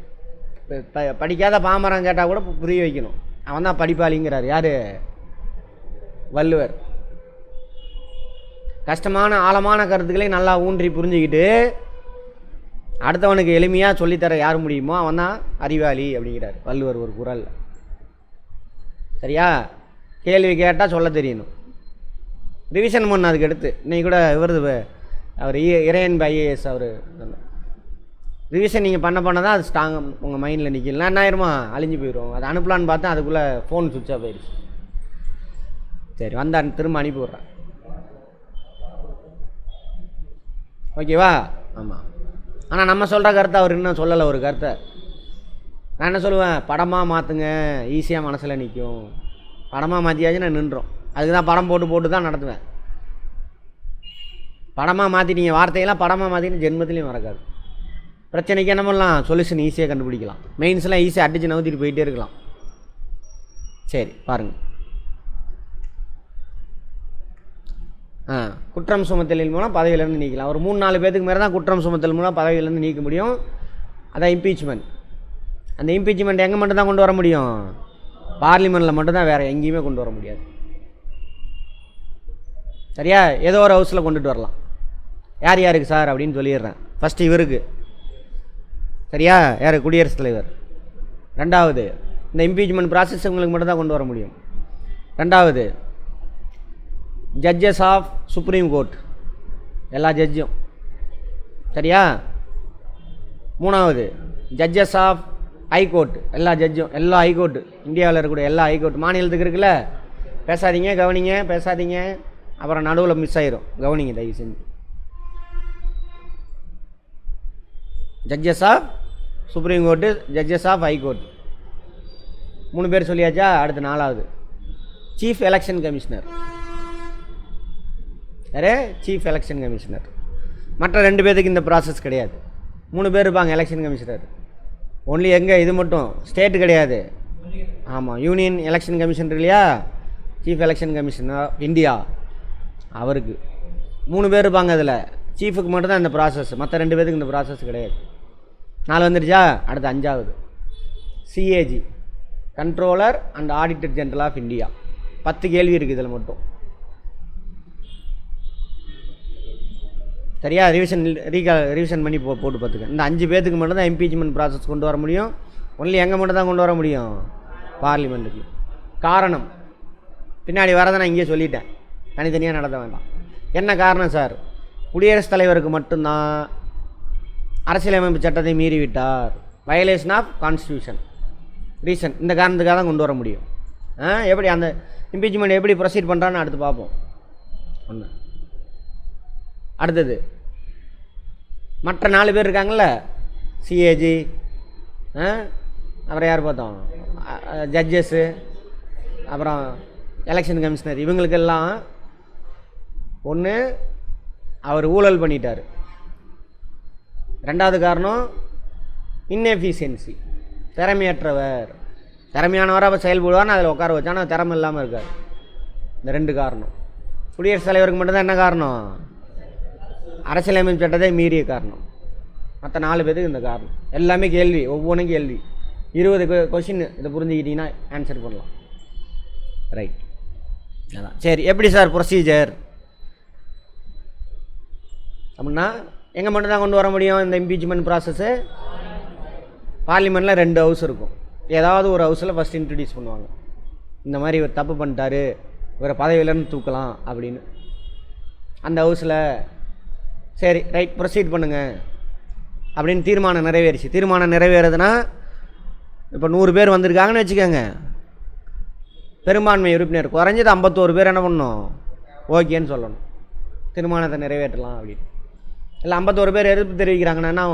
படிக்காத பாமரம் கேட்டால் கூட புரிய வைக்கணும். அவன் தான் படிப்பாளிங்கிறார். யார்? வள்ளுவர். கஷ்டமான ஆழமான கருத்துக்களை நல்லா ஊன்றி புரிஞ்சுக்கிட்டு அடுத்தவனுக்கு எளிமையாக சொல்லித்தர யார் முடியுமோ அவன் தான் அறிவாளி அப்படிங்கிறார் வள்ளுவர் ஒரு குறள். சரியா? கேள்வி கேட்டால் சொல்ல தெரியணும். ரிவிஷன் பண்ண அதுக்கு எடுத்து இன்னைக்கு கூட இவரது அவர் இறையன் ஐஏஎஸ் அவர் ரிவிஷன் நீங்கள் பண்ண தான் அது ஸ்ட்ராங் உங்கள் மைண்டில் நிற்கலாம். என்ன ஆயிருமா? அழிஞ்சு போயிடும். அது அனுப்பலான்னு பார்த்தா அதுக்குள்ளே ஃபோன் சுவிட்ச் ஆஃப் ஆயிடுச்சு. சரி, வந்தான் திரும்ப அனுப்பி விட்றேன். ஓகேவா? ஆமாம். ஆனால் நம்ம சொல்கிற கருத்தை அவர் இன்னும் சொல்லலை. ஒரு கருத்தை நான் என்ன சொல்லுவேன், படமாக மாற்றுங்க, ஈஸியாக மனசில் நிற்கும். படமாக மாற்றியாச்சு நான் நின்றோம். அதுக்கு தான் படம் போட்டு தான் நடத்துவேன். படமாக மாற்றிட்டீங்க, வார்த்தையெல்லாம் படமாக மாற்றிட்டு ஜென்மத்திலையும் மறக்காது. பிரச்சனைக்கு என்ன பண்ணலாம்? சொல்யூஷன் ஈஸியாக கண்டுபிடிக்கலாம். மெயின்ஸ்லாம் ஈஸியாக அடித்து நவுத்திட்டு போயிட்டே இருக்கலாம். சரி பாருங்கள். குற்றம் சுமத்தலின் மூலம் பதவியிலேருந்து நீக்கலாம். ஒரு 3-4 பேத்துக்கு மேலே தான் குற்றம் சுமத்தல் மூலம் பதவியிலேருந்து நீக்க முடியும். அதான் இம்பீச்மெண்ட். அந்த இம்பீச்மெண்ட் எங்கே மட்டும் தான் கொண்டு வர முடியும்? பார்லிமெண்ட்டில் மட்டும்தான், வேறு எங்கேயுமே கொண்டு வர முடியாது. சரியா? ஏதோ ஒரு ஹவுஸில் கொண்டுட்டு வரலாம். யார் யாருக்கு சார் அப்படின்னு சொல்லிடுறேன். ஃபஸ்ட்டு இவருக்கு. சரியா? யார்? குடியரசுத் தலைவர். ரெண்டாவது, இந்த இம்பீச்மெண்ட் ப்ராசஸ் உங்களுக்கு மட்டும் தான் கொண்டு வர முடியும். ரெண்டாவது, ஜட்ஜஸ் ஆஃப் சுப்ரீம் கோர்ட், எல்லா ஜட்ஜும். சரியா? மூணாவது, ஜட்ஜஸ் ஆஃப் ஹைகோர்ட், எல்லா ஜட்ஜும், எல்லா ஹைகோர்ட்டு, இந்தியாவில் இருக்கக்கூடிய எல்லா ஹைகோர்ட். மாநிலத்துக்கு இருக்குல்ல, பேசாதீங்க, கவனிங்க, பேசாதீங்க, அப்புறம் நடுவில் மிஸ் ஆயிரும். கவனிங்க தயவு செஞ்சு. Judges of supreme court, judges of high court, 3 பேர் சொல்லியாச்சா? அடுத்து 4வது, சீஃப் எலெக்ஷன் கமிஷனர். யாரே? Chief election commissioner. மற்ற 2 பேருக்கு இந்த ப்ராசஸ் கிடையாது. 3 பேர் இருப்பாங்க எலெக்ஷன் கமிஷனர். ஒன்லி எங்கே? இது மட்டும் ஸ்டேட்டு கிடையாது. ஆமாம், யூனியன் எலெக்ஷன் கமிஷன் இல்லையா? சீஃப் எலெக்ஷன் கமிஷனர் இந்தியா, அவருக்கு 3 பேர் இருப்பாங்க. அதில் சீஃபுக்கு மட்டும்தான் இந்த ப்ராசஸ், மற்ற 2 பேருக்கு இந்த ப்ராசஸ் கிடையாது. 4 வந்துருச்சா? அடுத்து 5வது, CAG, controller and auditor general of India. 10 கேள்வி இருக்குது இதில் மட்டும். சரியா? ரிவிஷன் பண்ணி போட்டு பார்த்துக்க. இந்த 5 பேத்துக்கு மட்டும் தான் இம்பீச்மெண்ட் ப்ராசஸ் கொண்டு வர முடியும். ஒன்லி எங்கே மட்டும் தான் கொண்டு வர முடியும்? பார்லிமெண்ட்டுக்கு. காரணம் பின்னாடி வரதை நான் இங்கே சொல்லிட்டேன், தனித்தனியாக நடத்த வேண்டாம். என்ன காரணம் சார்? குடியரசுத் தலைவருக்கு மட்டும்தான் அரசியலமைப்பு சட்டத்தை மீறிவிட்டார், வயலேஷன் ஆஃப் கான்ஸ்டியூஷன். ரீசன் இந்த காரணத்துக்காக தான் கொண்டு வர முடியும். எப்படி அந்த இம்பீச்மெண்ட் எப்படி ப்ரொசீட் பண்ணுறான்னு அடுத்து பார்ப்போம். ஒன்று. அடுத்தது, மற்ற 4 பேர் இருக்காங்கள்ல, சிஏஜி, அப்புறம் யார் பார்த்தோம், ஜட்ஜஸ்ஸு, அப்புறம் எலெக்ஷன் கமிஷனர், இவங்களுக்கெல்லாம் ஒன்று அவர் ஊழல் பண்ணிட்டார். 2வது காரணம் இன்எஃபிஷியன்சி, திறமையற்றவர். திறமையானவராக செயல்படுவார்னு அதில் உட்கார வச்சா, ஆனால் திறமை இல்லாமல் இருக்கார். இந்த 2 காரணம். குடியரசுத் தலைவருக்கு மட்டும்தான் என்ன காரணம்? அரசியலமைப்பு சட்டத்தை மீறிய காரணம். மற்ற 4 பேருக்கு இந்த காரணம். எல்லாமே கேள்வி, ஒவ்வொன்றும் கேள்வி. 20 கொஷின் இதை புரிஞ்சுக்கிட்டிங்கன்னா ஆன்சர் பண்ணலாம். ரைட், அதான். சரி, எப்படி சார் ப்ரொசீஜர்? அப்படின்னா எங்கே மட்டும்தான் கொண்டு வர முடியும் இந்த இம்பீச்மெண்ட் ப்ராசஸ்ஸு? பார்லிமெண்ட்டில் 2 ஹவுஸ் இருக்கும். ஏதாவது ஒரு ஹவுஸில் ஃபஸ்ட் இன்ட்ரடியூஸ் பண்ணுவாங்க, இந்த மாதிரி இவர் தப்பு பண்ணிட்டாரு, இவரை பதவியிலேருந்து தூக்கலாம் அப்படின்னு. அந்த ஹவுஸில் சரி ரைட் ப்ரொசீட் பண்ணுங்கள் அப்படின்னு தீர்மானம் நிறைவேறிச்சு. தீர்மானம் நிறைவேறதுன்னா இப்போ 100 பேர் வந்திருக்காங்கன்னு வச்சுக்கோங்க, பெரும்பான்மை உறுப்பினர் குறைஞ்சது 51 பேர் என்ன பண்ணணும், ஓகேன்னு சொல்லணும், தீர்மானத்தை நிறைவேற்றலாம் அப்படின்னு. இல்லை 51 பேர் எதிர்ப்பு தெரிவிக்கிறாங்கன்னா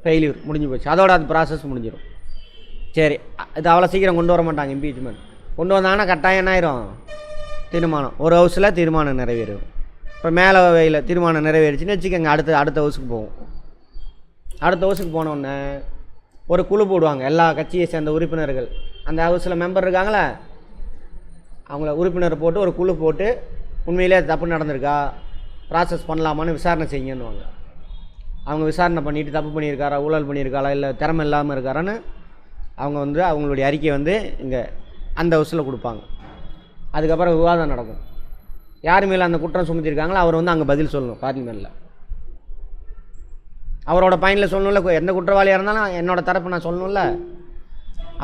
ஃபெயில்யூர், முடிஞ்சு போச்சு, அதோட அது ப்ராசஸ் முடிஞ்சிடும். சரி, இது அவ்வளோ சீக்கிரம் கொண்டு வர மாட்டாங்க இம்பீச்மெண்ட். கொண்டு வந்தாங்கன்னா கட்டாயம் என்ன ஆயிரும், தீர்மானம் ஒரு ஹவுஸில் தீர்மானம் நிறைவேறும். இப்போ மேலே வகையில் தீர்மானம் நிறைவேறிச்சுன்னு வச்சுக்கோங்க, அடுத்த ஹவுஸுக்கு போவோம். அடுத்த ஹவுஸுக்கு போனோடனே ஒரு குழு போடுவாங்க, எல்லா கட்சியை சேர்ந்த உறுப்பினர்கள், அந்த ஹவுஸில் மெம்பர் இருக்காங்களே அவங்கள உறுப்பினர் போட்டு ஒரு குழு போட்டு உண்மையிலே தப்பு நடந்திருக்கா, ப்ராசஸ் பண்ணலாமான்னு விசாரணை செய்யுங்கன்னுவாங்க. அவங்க விசாரணை பண்ணிவிட்டு தப்பு பண்ணியிருக்காரா, ஊழல் பண்ணியிருக்காரா, இல்லை திறமை இல்லாமல் இருக்காரான்னு அவங்க அவங்களுடைய அறிக்கையை இங்கே அந்த ஹவுஸில் கொடுப்பாங்க. அதுக்கப்புறம் விவாதம் நடக்கும். யார் மேலே அந்த குற்றம் சுமத்திருக்காங்களோ அவர் அங்கே பதில் சொல்லணும். பார்லிமெண்ட்டில் அவரோட பயனில் சொல்லணும்ல, எந்த குற்றவாளியாக இருந்தாலும் என்னோடய தரப்பு நான் சொல்லணும்ல,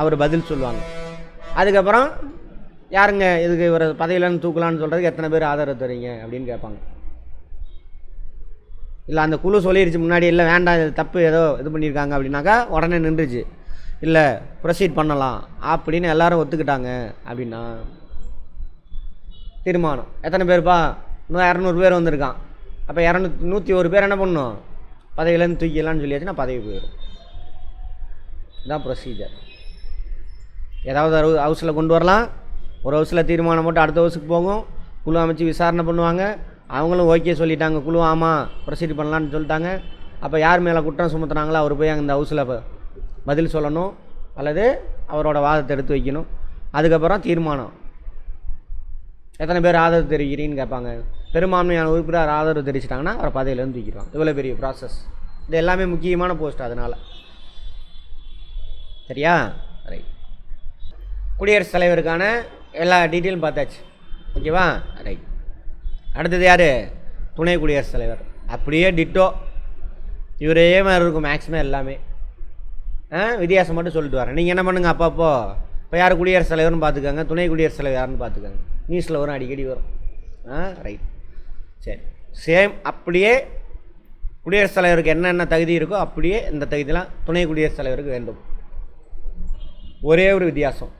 அவர் பதில் சொல்லுவாங்க. அதுக்கப்புறம் யாருங்க இதுக்கு இவர் பதவியிலேருந்து தூக்கலான்னு சொல்கிறதுக்கு எத்தனை பேர் ஆதரவு தரீங்க அப்படின்னு கேட்பாங்க. இல்லை அந்த குழு சொல்லிடுச்சு முன்னாடி, இல்லை வேண்டாம் இது தப்பு ஏதோ இது பண்ணியிருக்காங்க அப்படின்னாக்கா உடனே நின்றுச்சு, இல்லை ப்ரொசீட் பண்ணலாம் அப்படின்னு எல்லோரும் ஒத்துக்கிட்டாங்க அப்படின்னா தீர்மானம். எத்தனை பேர்ப்பா, 200 பேர் வந்திருக்கான், அப்போ 101 பேர் என்ன பண்ணணும், பதவியிலேருந்து தூக்கிடலான்னு சொல்லியாச்சுன்னா பதவி போயிடும். இதுதான் ப்ரொசீஜர். ஏதாவது ஹவுஸில் கொண்டு வரலாம், ஒரு ஹவுஸில் தீர்மானம் போட்டு அடுத்த ஹவுஸுக்கு போகும், குழு அமைச்சு விசாரணை பண்ணுவாங்க, அவங்களும் ஓகே சொல்லிட்டாங்க, குழு ஆமாம் ப்ரொசீட் பண்ணலான்னு சொல்லிட்டாங்க. அப்போ யார் மேலே குற்றம் சுமத்துனாங்களோ அவர் போய் அந்த ஹவுஸில் பதில் சொல்லணும் அல்லது அவரோட வாதத்தை எடுத்து வைக்கணும். அதுக்கப்புறம் தீர்மானம், எத்தனை பேர் ஆதரவு தெரிவிக்கிறீன்னு கேட்பாங்க. பெரும்பான்மையான உறுப்பினர் ஆதரவு தெரிவிச்சிட்டாங்கன்னா அவரை பதவியிலேருந்து தூக்கிடுவாங்க. இவ்வளோ பெரிய ப்ராசஸ். இது எல்லாமே முக்கியமான போஸ்ட், அதனால் சரியா? ரைட். குடியரசுத் தலைவருக்கான எல்லா டீட்டெயிலும் பார்த்தாச்சு, ஓகேவா? ரைட். அடுத்தது யார், துணை குடியரசுத் தலைவர். அப்படியே டிட்டோ இவரே மாதிரி இருக்கும் மேக்ஸிமம் எல்லாமே. வித்தியாசம் மட்டும் சொல்லிட்டு வரேன். நீங்கள் என்ன பண்ணுங்கள், அப்பப்போ இப்போ யார் குடியரசுத் தலைவர்னு பார்த்துக்கோங்க, துணை குடியரசுத் தலைவர் யாருன்னு பார்த்துக்கோங்க, நியூஸில் வரும், அடிக்கடி வரும். ரைட், சரி. சேம் அப்படியே குடியரசுத் தலைவருக்கு என்னென்ன தகுதி இருக்கோ அப்படியே இந்த தகுதியெலாம் துணை குடியரசுத் தலைவருக்கு வேண்டும். ஒரே ஒரு வித்தியாசம்.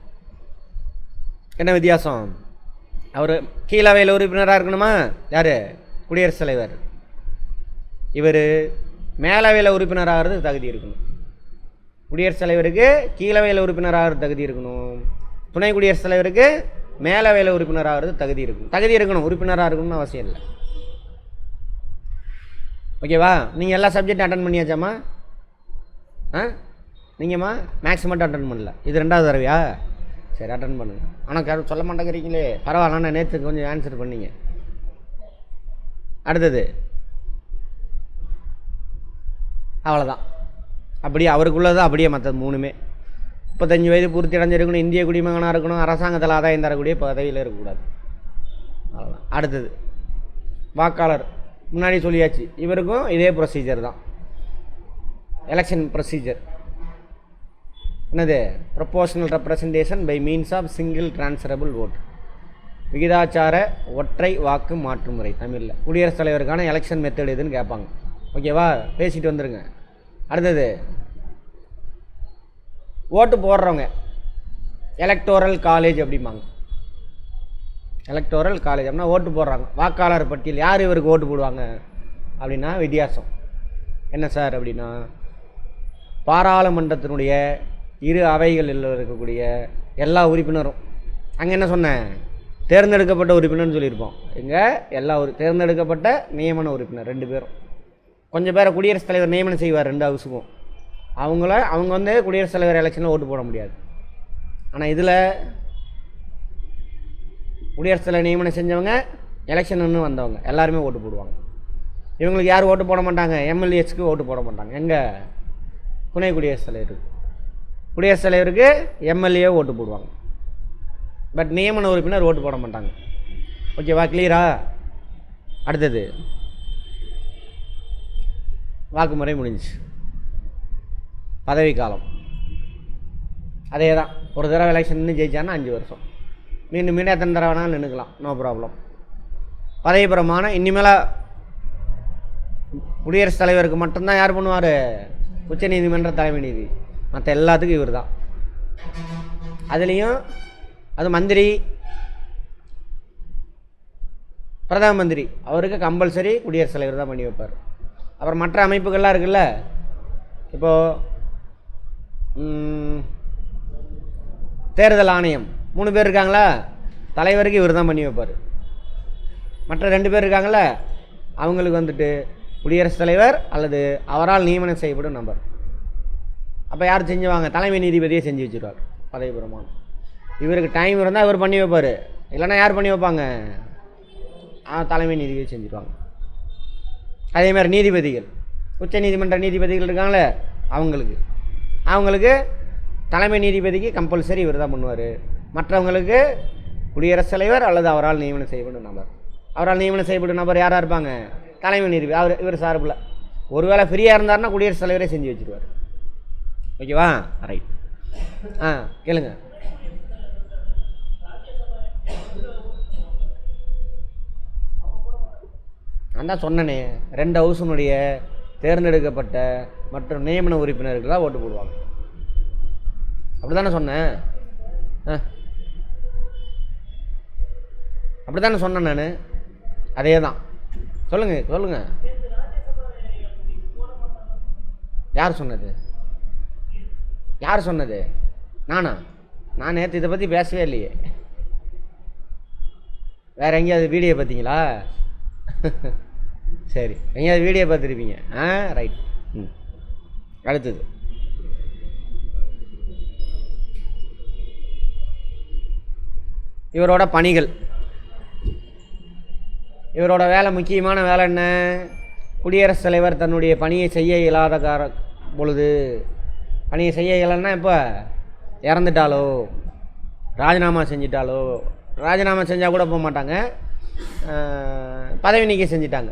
என்ன வித்தியாசம்? அவர் கீழவையில் உறுப்பினராக இருக்கணுமா, யார், குடியரசுத் தலைவர். இவர் மேலவையில் உறுப்பினராகிறது தகுதி இருக்கணும். குடியரசுத் தலைவருக்கு கீழவையில் உறுப்பினராகிறது தகுதி இருக்கணும், துணை குடியரசுத் தலைவருக்கு மேலவையில் உறுப்பினராகிறது தகுதி இருக்கணும். உறுப்பினராக இருக்கணும்னு அவசியம் இல்லை. ஓகேவா? நீங்கள் எல்லா சப்ஜெக்டும் அட்டன் பண்ணியாச்சாம்மா? நீங்கம்மா மேக்ஸ் மட்டும் அட்டன் பண்ணல, இது 2வது தடவையா? சரி, அட்டன் பண்ணுங்க. ஆனால் சொல்ல மாட்டேங்கிறீங்களே, பரவாயில்ல, நான் நேற்று கொஞ்சம் ஆன்சர் பண்ணிங்க. அடுத்தது அவ்வளோதான். அப்படியே அவருக்குள்ளது அப்படியே மற்றது 3மே 35 வயது பூர்த்தி அடைஞ்சிருக்கணும், இந்திய குடிமகனாக இருக்கணும், அரசாங்கத்தில் ஆதாயம் தரக்கூடிய பதவியில் இருக்கக்கூடாது. அவ்வளோதான். அடுத்தது வாக்காளர். முன்னாடி சொல்லியாச்சு, இவருக்கும் இதே ப்ரொசீஜர் தான், எலெக்ஷன் ப்ரொசீஜர். என்னது? Proportional representation by means of single transferable vote, விகிதாச்சார ஒற்றை வாக்கு மாற்று முறை. தமிழில் குடியரசுத் தலைவருக்கான எலெக்ஷன் மெத்தட் எதுன்னு கேட்பாங்க. ஓகேவா? பேசிட்டு வந்துடுங்க. அடுத்தது ஓட்டு போடுறவங்க எலக்டோரல் காலேஜ் அப்படிம்பாங்க. எலக்டோரல் காலேஜ் அப்படின்னா ஓட்டு போடுறாங்க. வாக்காளர் பட்டியல் யார் இவருக்கு ஓட்டு போடுவாங்க அப்படின்னா வித்தியாசம் என்ன சார் அப்படின்னா, பாராளுமன்றத்தினுடைய 2 அவைகளில் இருக்கக்கூடிய எல்லா உறுப்பினரும். அங்கே என்ன சொன்னேன், தேர்ந்தெடுக்கப்பட்ட உறுப்பினர்னு சொல்லியிருப்போம். இங்கே எல்லா தேர்ந்தெடுக்கப்பட்ட நியமன உறுப்பினர் 2 பேரும். கொஞ்சம் பேரை குடியரசுத் தலைவர் நியமனம் செய்வார் 2 ஹவுஸுக்கும். அவங்க குடியரசுத் தலைவர் எலெக்ஷனில் ஓட்டு போட முடியாது. ஆனால் இதில் குடியரசுத் தலைவர் நியமனம் செஞ்சவங்க, எலெக்ஷன்னு வந்தவங்க எல்லாருமே ஓட்டு போடுவாங்க. இவங்களுக்கு யார் ஓட்டு போட மாட்டாங்க, எம்எல்ஏஸ்க்கு ஓட்டு போட மாட்டாங்க. எங்கே? துணை குடியரசுத் தலைவருக்கு. குடியரசுத் தலைவருக்கு எம்எல்ஏ ஓட்டு போடுவாங்க, பட் நியமன உறுப்பினர் ஓட்டு போட மாட்டாங்க. ஓகேவா? கிளியரா? அடுத்தது வாக்குமுறை முடிஞ்சிச்சு, பதவிக்காலம் அதே தான். ஒரு தடவை எலெக்ஷன் நின்று ஜெயிச்சான்னா 5 வருஷம், மீண்டும் மீண்டும் எத்தனை தடவை வேணாலும் நின்றுக்கலாம், நோ ப்ராப்ளம். பதவி பிரமாணம் இனிமேல் குடியரசுத் தலைவருக்கு மட்டும்தான் யார் பண்ணுவார்? உச்ச நீதிமன்ற தலைமை நீதி. மற்ற எல்லாத்துக்கும் இவர் தான். அதுலேயும் அது மந்திரி, பிரதம மந்திரி, அவருக்கு கம்பல்சரி குடியரசுத் தலைவர் தான் பண்ணி வைப்பார். அப்புறம் மற்ற அமைப்புகள்லாம் இருக்குல்ல, இப்போது தேர்தல் ஆணையம் 3 பேர் இருக்காங்களா, தலைவருக்கு இவர் தான் பண்ணி வைப்பார். மற்ற 2 பேர் இருக்காங்கள, அவங்களுக்கு வந்துட்டு குடியரசுத் தலைவர் அல்லது அவரால் நியமனம் செய்யப்படும் நபர். அப்போ யார் செஞ்சுவாங்க? தலைமை நீதிபதியை செஞ்சு வச்சுருவார் பதவி பிரமாணம். இவருக்கு டைம் இருந்தால் இவர் பண்ணி வைப்பார், இல்லைன்னா யார் பண்ணி வைப்பாங்க? தலைமை நீதிபதி செஞ்சுருவாங்க. அதேமாதிரி நீதிபதிகள், உச்ச நீதிமன்ற நீதிபதிகள் இருக்காங்களே, அவங்களுக்கு தலைமை நீதிபதிக்கு கம்பல்சரி இவர் தான் பண்ணுவார். மற்றவங்களுக்கு குடியரசுத் தலைவர் அல்லது அவரால் நியமனம் செய்யப்படும் நபர். அவரால் நியமனம் செய்யப்படும் நபர் யாராக இருப்பாங்க? தலைமை நீதிபதி. இவர் சார்பில் ஒருவேளை ஃப்ரீயாக இருந்தார்னா குடியரசுத் தலைவரே செஞ்சு வச்சுருவார். ஓகேவா? ரைட். கேளுங்க. நான் தான் சொன்னனே, 2 ஹவுஸினுடைய தேர்ந்தெடுக்கப்பட்ட மற்றும் நியமன உறுப்பினருக்கு தான் ஓட்டு போடுவாங்க. அப்படி தானே சொன்னேன்? அப்படி தானே சொன்னேன் நான். அதே தான். சொல்லுங்க. யார் சொன்னது? நானா? நான் நேற்று இதை பற்றி பேசவே இல்லையே. வேறு எங்கேயாவது வீடியோ பார்த்தீங்களா? சரி, எங்கேயாவது வீடியோ பார்த்துருப்பீங்க. ரைட். அடுத்தது இவரோட பணிகள். இவரோட வேலை, முக்கியமான வேலை என்ன? குடியரசுத் தலைவர் தன்னுடைய பணியை செய்ய இயலாத பொழுது, பணியை செய்ய இயலன்னா இப்போ இறந்துட்டாலோ ராஜினாமா செஞ்சிட்டாலோ, ராஜினாமா செஞ்சால் கூட போக மாட்டாங்க, பதவி நீக்கம் செஞ்சிட்டாங்க,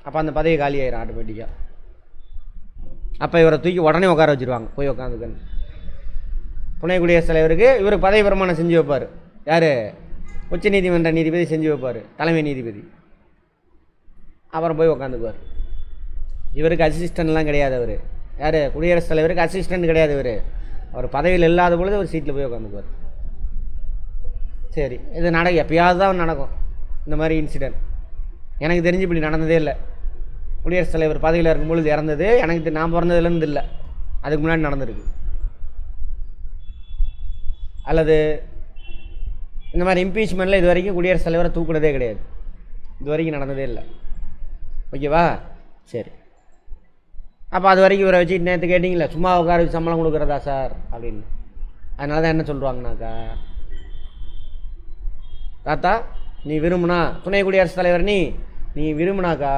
அப்போ அந்த பதவி காலி ஆயிரும் ஆட்டோமேட்டிக்காக. அப்போ இவரை தூக்கி உடனே உட்கார வச்சுருவாங்க, போய் உட்காந்துக்கன்னு. துணை குடியரசுத் தலைவருக்கு இவருக்கு பதவி பிரமாணம் செஞ்சு வைப்பார். யார்? உச்ச நீதிமன்ற நீதிபதி செஞ்சு வைப்பார், தலைமை நீதிபதி. அப்புறம் போய் உட்காந்துக்குவார். இவருக்கு அசிஸ்டன்ட்லாம் கிடையாது. அவர் யார்? குடியரசுத் தலைவருக்கு அசிஸ்டன்ட் கிடையாது. அவர் பதவியில் இல்லாத பொழுது ஒரு சீட்டில் போய் உட்காந்துக்குவார். சரி, இது எப்பயாவது தான் நடக்கும் இந்த மாதிரி இன்சிடென்ட். எனக்கு தெரிஞ்சு இப்படி நடந்ததே இல்லை. குடியரசுத் தலைவர் பதவியில் இருக்கும்பொழுது இறந்தது எனக்கு நான் பிறந்ததுலேருந்து இல்லை, அதுக்கு முன்னாடி நடந்திருக்கு. அல்லது இந்த மாதிரி இம்பீச்மெண்ட்டில் இது வரைக்கும் குடியரசுத் தலைவரை தூக்குனதே கிடையாது, இது வரைக்கும் நடந்ததே இல்லை. ஓகேவா? சரி. அப்போ அது வரைக்கும் இவரை வச்சு நேற்று கேட்டிங்களே, சும்மா உட்கார வச்சு சம்பளம் கொடுக்குறதா சார் அப்படின்னு. அதனால தான் என்ன சொல்லுவாங்கனாக்கா, தாத்தா நீ விரும்புனா துணை குடியரசுத் தலைவர் நீ விரும்புனாக்கா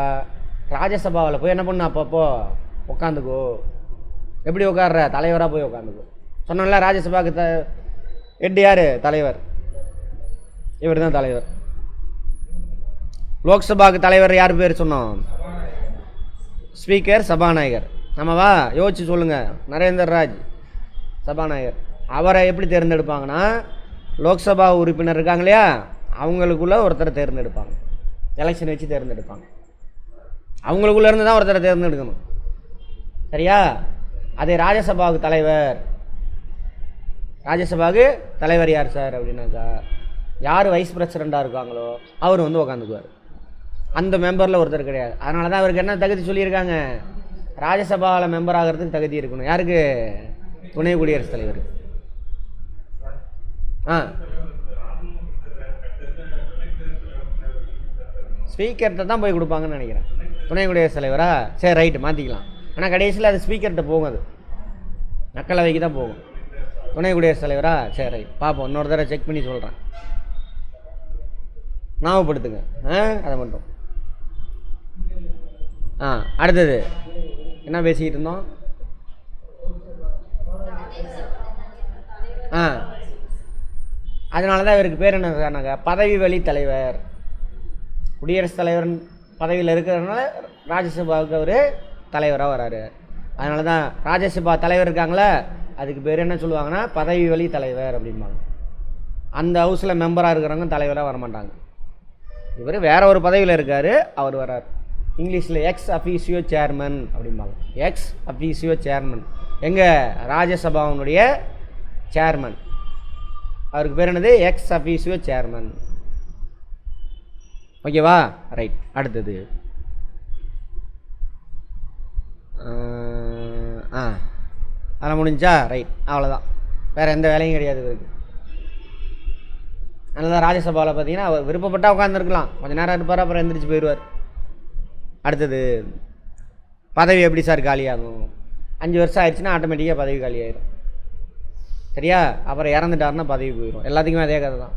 ராஜ்யசபாவில் போய் என்ன பண்ணு, அப்பப்போ உட்காந்துக்கோ. எப்படி உட்கார்ற? தலைவராக போய் உட்காந்துக்கோ. சொன்னோம்ல, ராஜ்யசபாவுக்கு ஹெட் யார்? தலைவர். இவர் தான் தலைவர். லோக்சபாவுக்கு தலைவர் யார் பேர் சொன்னோம்? ஸ்பீக்கர், சபாநாயகர். நம்மவா யோசிச்சு சொல்லுங்கள். நரேந்தர் ராஜ் சபாநாயகர். அவரை எப்படி தேர்ந்தெடுப்பாங்கன்னா, லோக்சபா உறுப்பினர் இருக்காங்க இல்லையா, அவங்களுக்குள்ள ஒருத்தரை தேர்ந்தெடுப்பாங்க, எலெக்ஷன் வச்சு தேர்ந்தெடுப்பாங்க. அவங்களுக்குள்ள இருந்து தான் ஒருத்தரை தேர்ந்தெடுக்கணும், சரியா? அதே ராஜ்யசபாவுக்கு தலைவர் யார் சார் அப்படின்னாக்கா, யார் வைஸ் பிரசிடெண்ட்டாக இருக்காங்களோ அவர் வந்து உக்காந்துக்குவார். அந்த மெம்பரில் ஒருத்தர் கிடையாது. அதனால தான் அவருக்கு என்ன தகுதி சொல்லியிருக்காங்க? ராஜ்யசபாவில் மெம்பர் ஆகிறதுக்கு தகுதி இருக்கணும். யாருக்கு? துணை குடியரசுத் தலைவர். ஸ்பீக்கர்கிட்ட தான் போய் கொடுப்பாங்கன்னு நினைக்கிறேன். துணை குடியரசுத் தலைவரா? சரி, ரைட்டு, மாற்றிக்கலாம். ஆனால் கடைசியில் அது ஸ்பீக்கர்கிட்ட போகும், அது மக்களவைக்கு தான் போகும். துணை குடியரசுத் தலைவரா? சரி, ரைட், பார்ப்போம். இன்னொரு தடவை செக் பண்ணி சொல்கிறேன், ஞாபகப்படுத்துங்க அதை மட்டும். அடுத்தது என்ன பேசிக்கிட்டு இருந்தோம்? அதனால தான் இவருக்கு பேர் என்ன சொன்னாங்க? பதவி வழி தலைவர். குடியரசுத் தலைவர் பதவியில் இருக்கிறதுனால ராஜ்யசபாவுக்கு அவர் தலைவராக வராரு. அதனால தான் ராஜ்யசபா தலைவர் இருக்காங்களே, அதுக்கு பேர் என்ன சொல்லுவாங்கன்னா பதவி வழி தலைவர் அப்படிம்பாங்க. அந்த ஹவுஸில் மெம்பராக இருக்கிறவங்க தலைவராக வரமாட்டாங்க. இவர் வேற ஒரு பதவியில் இருக்கார், அவர் வர்றார். இங்கிலீஷில் எக்ஸ் அஃபீஷியோ சேர்மன் அப்படிம்பாங்க. எக்ஸ் அஃபீஷியோ சேர்மன் எங்கள் ராஜ்யசபாவுடைய சேர்மன், அவருக்கு பேர் என்னது? Ex officio chairman. ஓகேவா? ரைட். அடுத்தது அதெல்லாம் முடிஞ்சா? ரைட், அவ்வளோதான். வேறு எந்த வேலையும் கிடையாது இவருக்கு. அதனால தான் ராஜ்யசபாவில் பார்த்தீங்கன்னா அவர் விருப்பப்பட்டால் உட்காந்துருக்கலாம், கொஞ்சம் நேரம் இருப்பார், அப்புறம் எந்திரிச்சு போயிடுவார். அடுத்தது பதவி எப்படி சார் காலியாகும்? 5 வருஷம் ஆயிடுச்சுன்னா ஆட்டோமேட்டிக்காக பதவி காலி ஆகிடும். சரியா? அப்புறம் இறந்துட்டாருன்னா பதவி போயிடும். எல்லாத்துக்குமே அதே கதை தான்.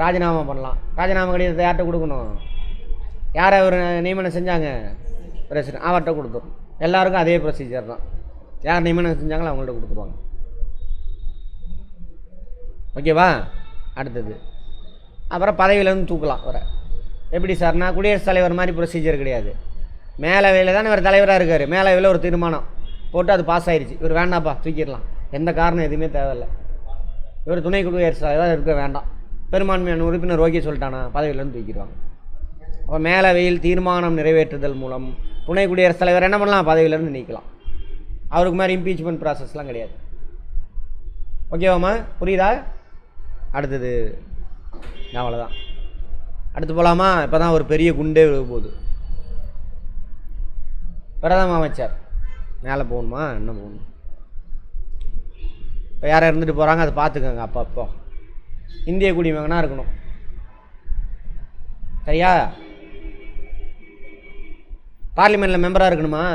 ராஜினாமா பண்ணலாம். ராஜினாமா கடிதத்தை யார்கிட்ட கொடுக்கணும்? யாரை அவர் நியமனம் செஞ்சாங்க? பிரசிடென்ட், அவர்கிட்ட கொடுத்துரும். எல்லாருக்கும் அதே ப்ரொசீஜர் தான். யார் நியமனம் செஞ்சாங்களோ அவங்கள்ட்ட கொடுத்துருவாங்க. ஓகேவா? அடுத்தது அப்புறம் பதவியிலேருந்து தூக்கலாம் அவரை. எப்படி சார்னா குடியரசுத் தலைவர் மாதிரி ப்ரொசீஜர் கிடையாது. மேலவையில் தான் இவர் தலைவராக இருக்கார். மேலவையில் ஒரு தீர்மானம் போட்டு அது பாஸ் ஆயிடுச்சு, இவர் வேண்டாப்பா தூக்கிடலாம், எந்த காரணம் எதுவுமே தேவையில்லை, இவர் துணை குடியரசுத் தலைவராக இருக்க வேண்டாம், பெரும்பான்மையான உறுப்பினர் ஓகே சொல்லிட்டானா பதவியிலேருந்து தூக்கிடுவாங்க. அப்போ மேலவையில் தீர்மானம் நிறைவேற்றுதல் மூலம் துணை குடியரசுத் தலைவர் என்ன பண்ணலாம்? பதவியிலேருந்து நீக்கலாம். அவருக்கு மாதிரி இம்பீச்மெண்ட் ப்ராசஸ்லாம் கிடையாது. ஓகேவாம்மா? புரியுதா? அடுத்தது அவ்வளோதான். அடுத்து போகலாமா? இப்போ தான் ஒரு பெரிய குண்டே விழுக போகுது. பிரதம அமைச்சர் மேலே போகணுமா? என்ன போகணும்? இப்போ யாரை இருந்துட்டு போகிறாங்க அதை பார்த்துக்கோங்க. அப்போ இந்திய குடிமகனாக இருக்கணும். சரியா? பார்லிமெண்ட்டில் மெம்பராக இருக்கணுமா?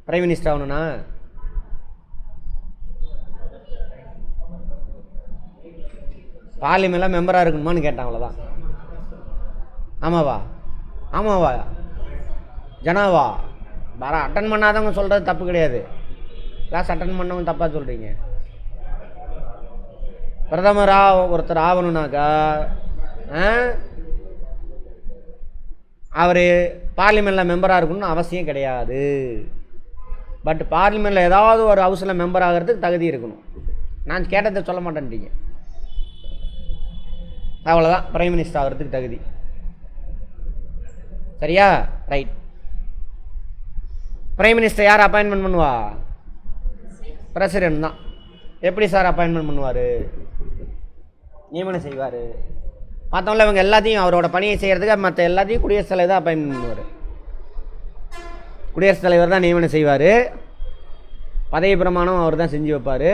பிரைம் மினிஸ்டர் ஆகணும்னா? பார்லிமெண்ட்டில் மெம்பராக இருக்கணுமான்னு கேட்டான், அவ்வளோதான். ஆமாவா? ஆமாவா? ஜனாவா? வர அட்டன் பண்ணாதவங்க சொல்கிறது தப்பு கிடையாது. கிளாஸ் அட்டன் பண்ணவங்க தப்பாக சொல்கிறீங்க. பிரதமராக ஒருத்தர் ஆகணுன்னாக்கா அவர் பார்லிமெண்ட்டில் மெம்பராக இருக்கணும்னு அவசியம் கிடையாது. பட் பார்லிமெண்ட்டில் ஏதாவது ஒரு ஹவுஸில் மெம்பர் ஆகிறதுக்கு தகுதி இருக்கணும். நான் கேட்டதை சொல்ல மாட்டேன்ட்டீங்க. அவ்வளோதான் பிரைம் மினிஸ்டர் ஆகிறதுக்கு தகுதி. சரியா? ரைட். பிரைம் மினிஸ்டர் யார் அப்பாயின்மெண்ட் பண்ணுவா? பிரசிடென்ட் தான். எப்படி சார் அப்பாயின்மெண்ட் பண்ணுவார்? நியமனம் செய்வார். மற்றவங்கள இவங்க எல்லாத்தையும் அவரோட பணியை செய்கிறதுக்கு மற்ற எல்லாத்தையும் குடியரசுத் தலைவர் தான் அப்பாயின்மெண்ட் பண்ணுவார். குடியரசுத் தலைவர் தான் நியமனம் செய்வார். பதவி பிரமாணம் அவர் தான் செஞ்சு வைப்பார்.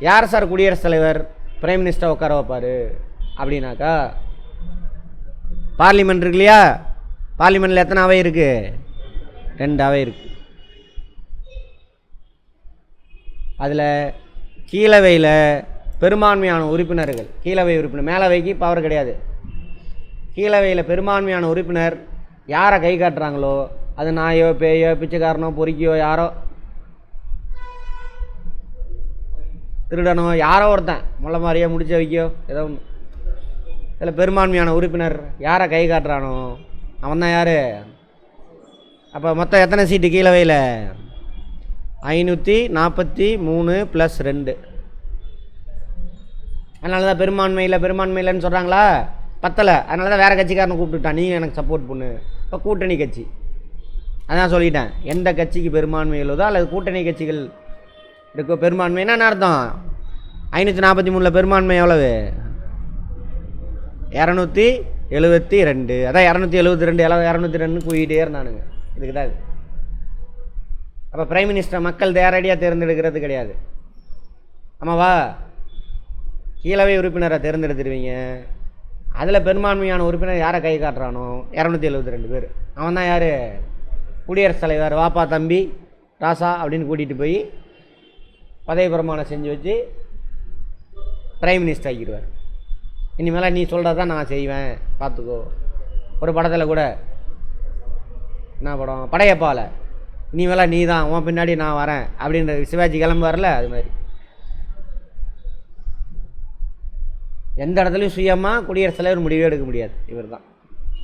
யார் சார் குடியரசுத் தலைவர் பிரைம் மினிஸ்டர் உட்கார வைப்பார் அப்படின்னாக்கா, பார்லிமெண்ட் இருக்கு இல்லையா? பார்லிமெண்ட்டில் எத்தனை அவை இருக்குது? 2 அவை இருக்குது. அதில் கீழவையில் பெரும்பான்மையான உறுப்பினர்கள், கீழவை உறுப்பினர், மேலவைக்கு பவர் கிடையாது. கீழவையில் பெரும்பான்மையான உறுப்பினர் யாரை கை காட்டுறாங்களோ, அது நாயோ பேயோ பிச்சைக்காரனோ பொறுக்கியோ யாரோ திருடனோ யாரோ ஒருத்தன் முளை மாதிரியோ முடிச்ச வைக்கோ ஏதோ ஒன்று, இதில் பெரும்பான்மையான உறுப்பினர் யாரை கை காட்டுறானோ அவன் தான் யார்? அப்போ மொத்தம் எத்தனை சீட்டு கீழவையில்? 543 + 2. அதனால தான் பெரும்பான்மையில்னு சொல்கிறாங்களா? பத்தலை. அதனால தான் வேறு கட்சிக்காரனை கூப்பிட்டுட்டான், நீங்கள் எனக்கு சப்போர்ட் பண்ணு. இப்போ கூட்டணி கட்சி, அதான் சொல்லிட்டேன். எந்த கட்சிக்கு பெரும்பான்மை உள்ளதோ அல்லது கூட்டணி கட்சிகள் இருக்கோ பெரும்பான்மைன்னா என்ன அர்த்தம்? 543 பெரும்பான்மை எவ்வளவு? 272. அதான் 272 202 கூட்டிகிட்டே இருந்தானுங்க. இதுக்கு தான் இது. அப்போ பிரைம் மினிஸ்டர் மக்கள் நேரடியாக தேர்ந்தெடுக்கிறது கிடையாது. ஆமாவா? கீழவை உறுப்பினரை தேர்ந்தெடுத்துருவீங்க. அதில் பெரும்பான்மையான உறுப்பினர் யாரை கை காட்டுறானோ 272 பேர், அவன் தான் யார்? குடியரசுத் தலைவர். வாப்பா தம்பி ராசா அப்படின்னு கூட்டிகிட்டு போய் பதவி பிரமாணம் செஞ்சு வச்சு பிரைம் மினிஸ்டர் ஆக்கிடுவார். இனிமேல் நீ சொல்கிறது தான் நான் செய்வேன், பார்த்துக்கோ. ஒரு படத்தில் கூட, என்ன படம், படையப்பாவில், இனிமேல் நீ தான், உன் பின்னாடி நான் வரேன் அப்படின்ற சிவாஜி கிளம்புவார்ல, அது மாதிரி. எந்த இடத்துலையும் சுயமாக குடியரசுத் தலைவர் முடிவே எடுக்க முடியாது. இவர் தான்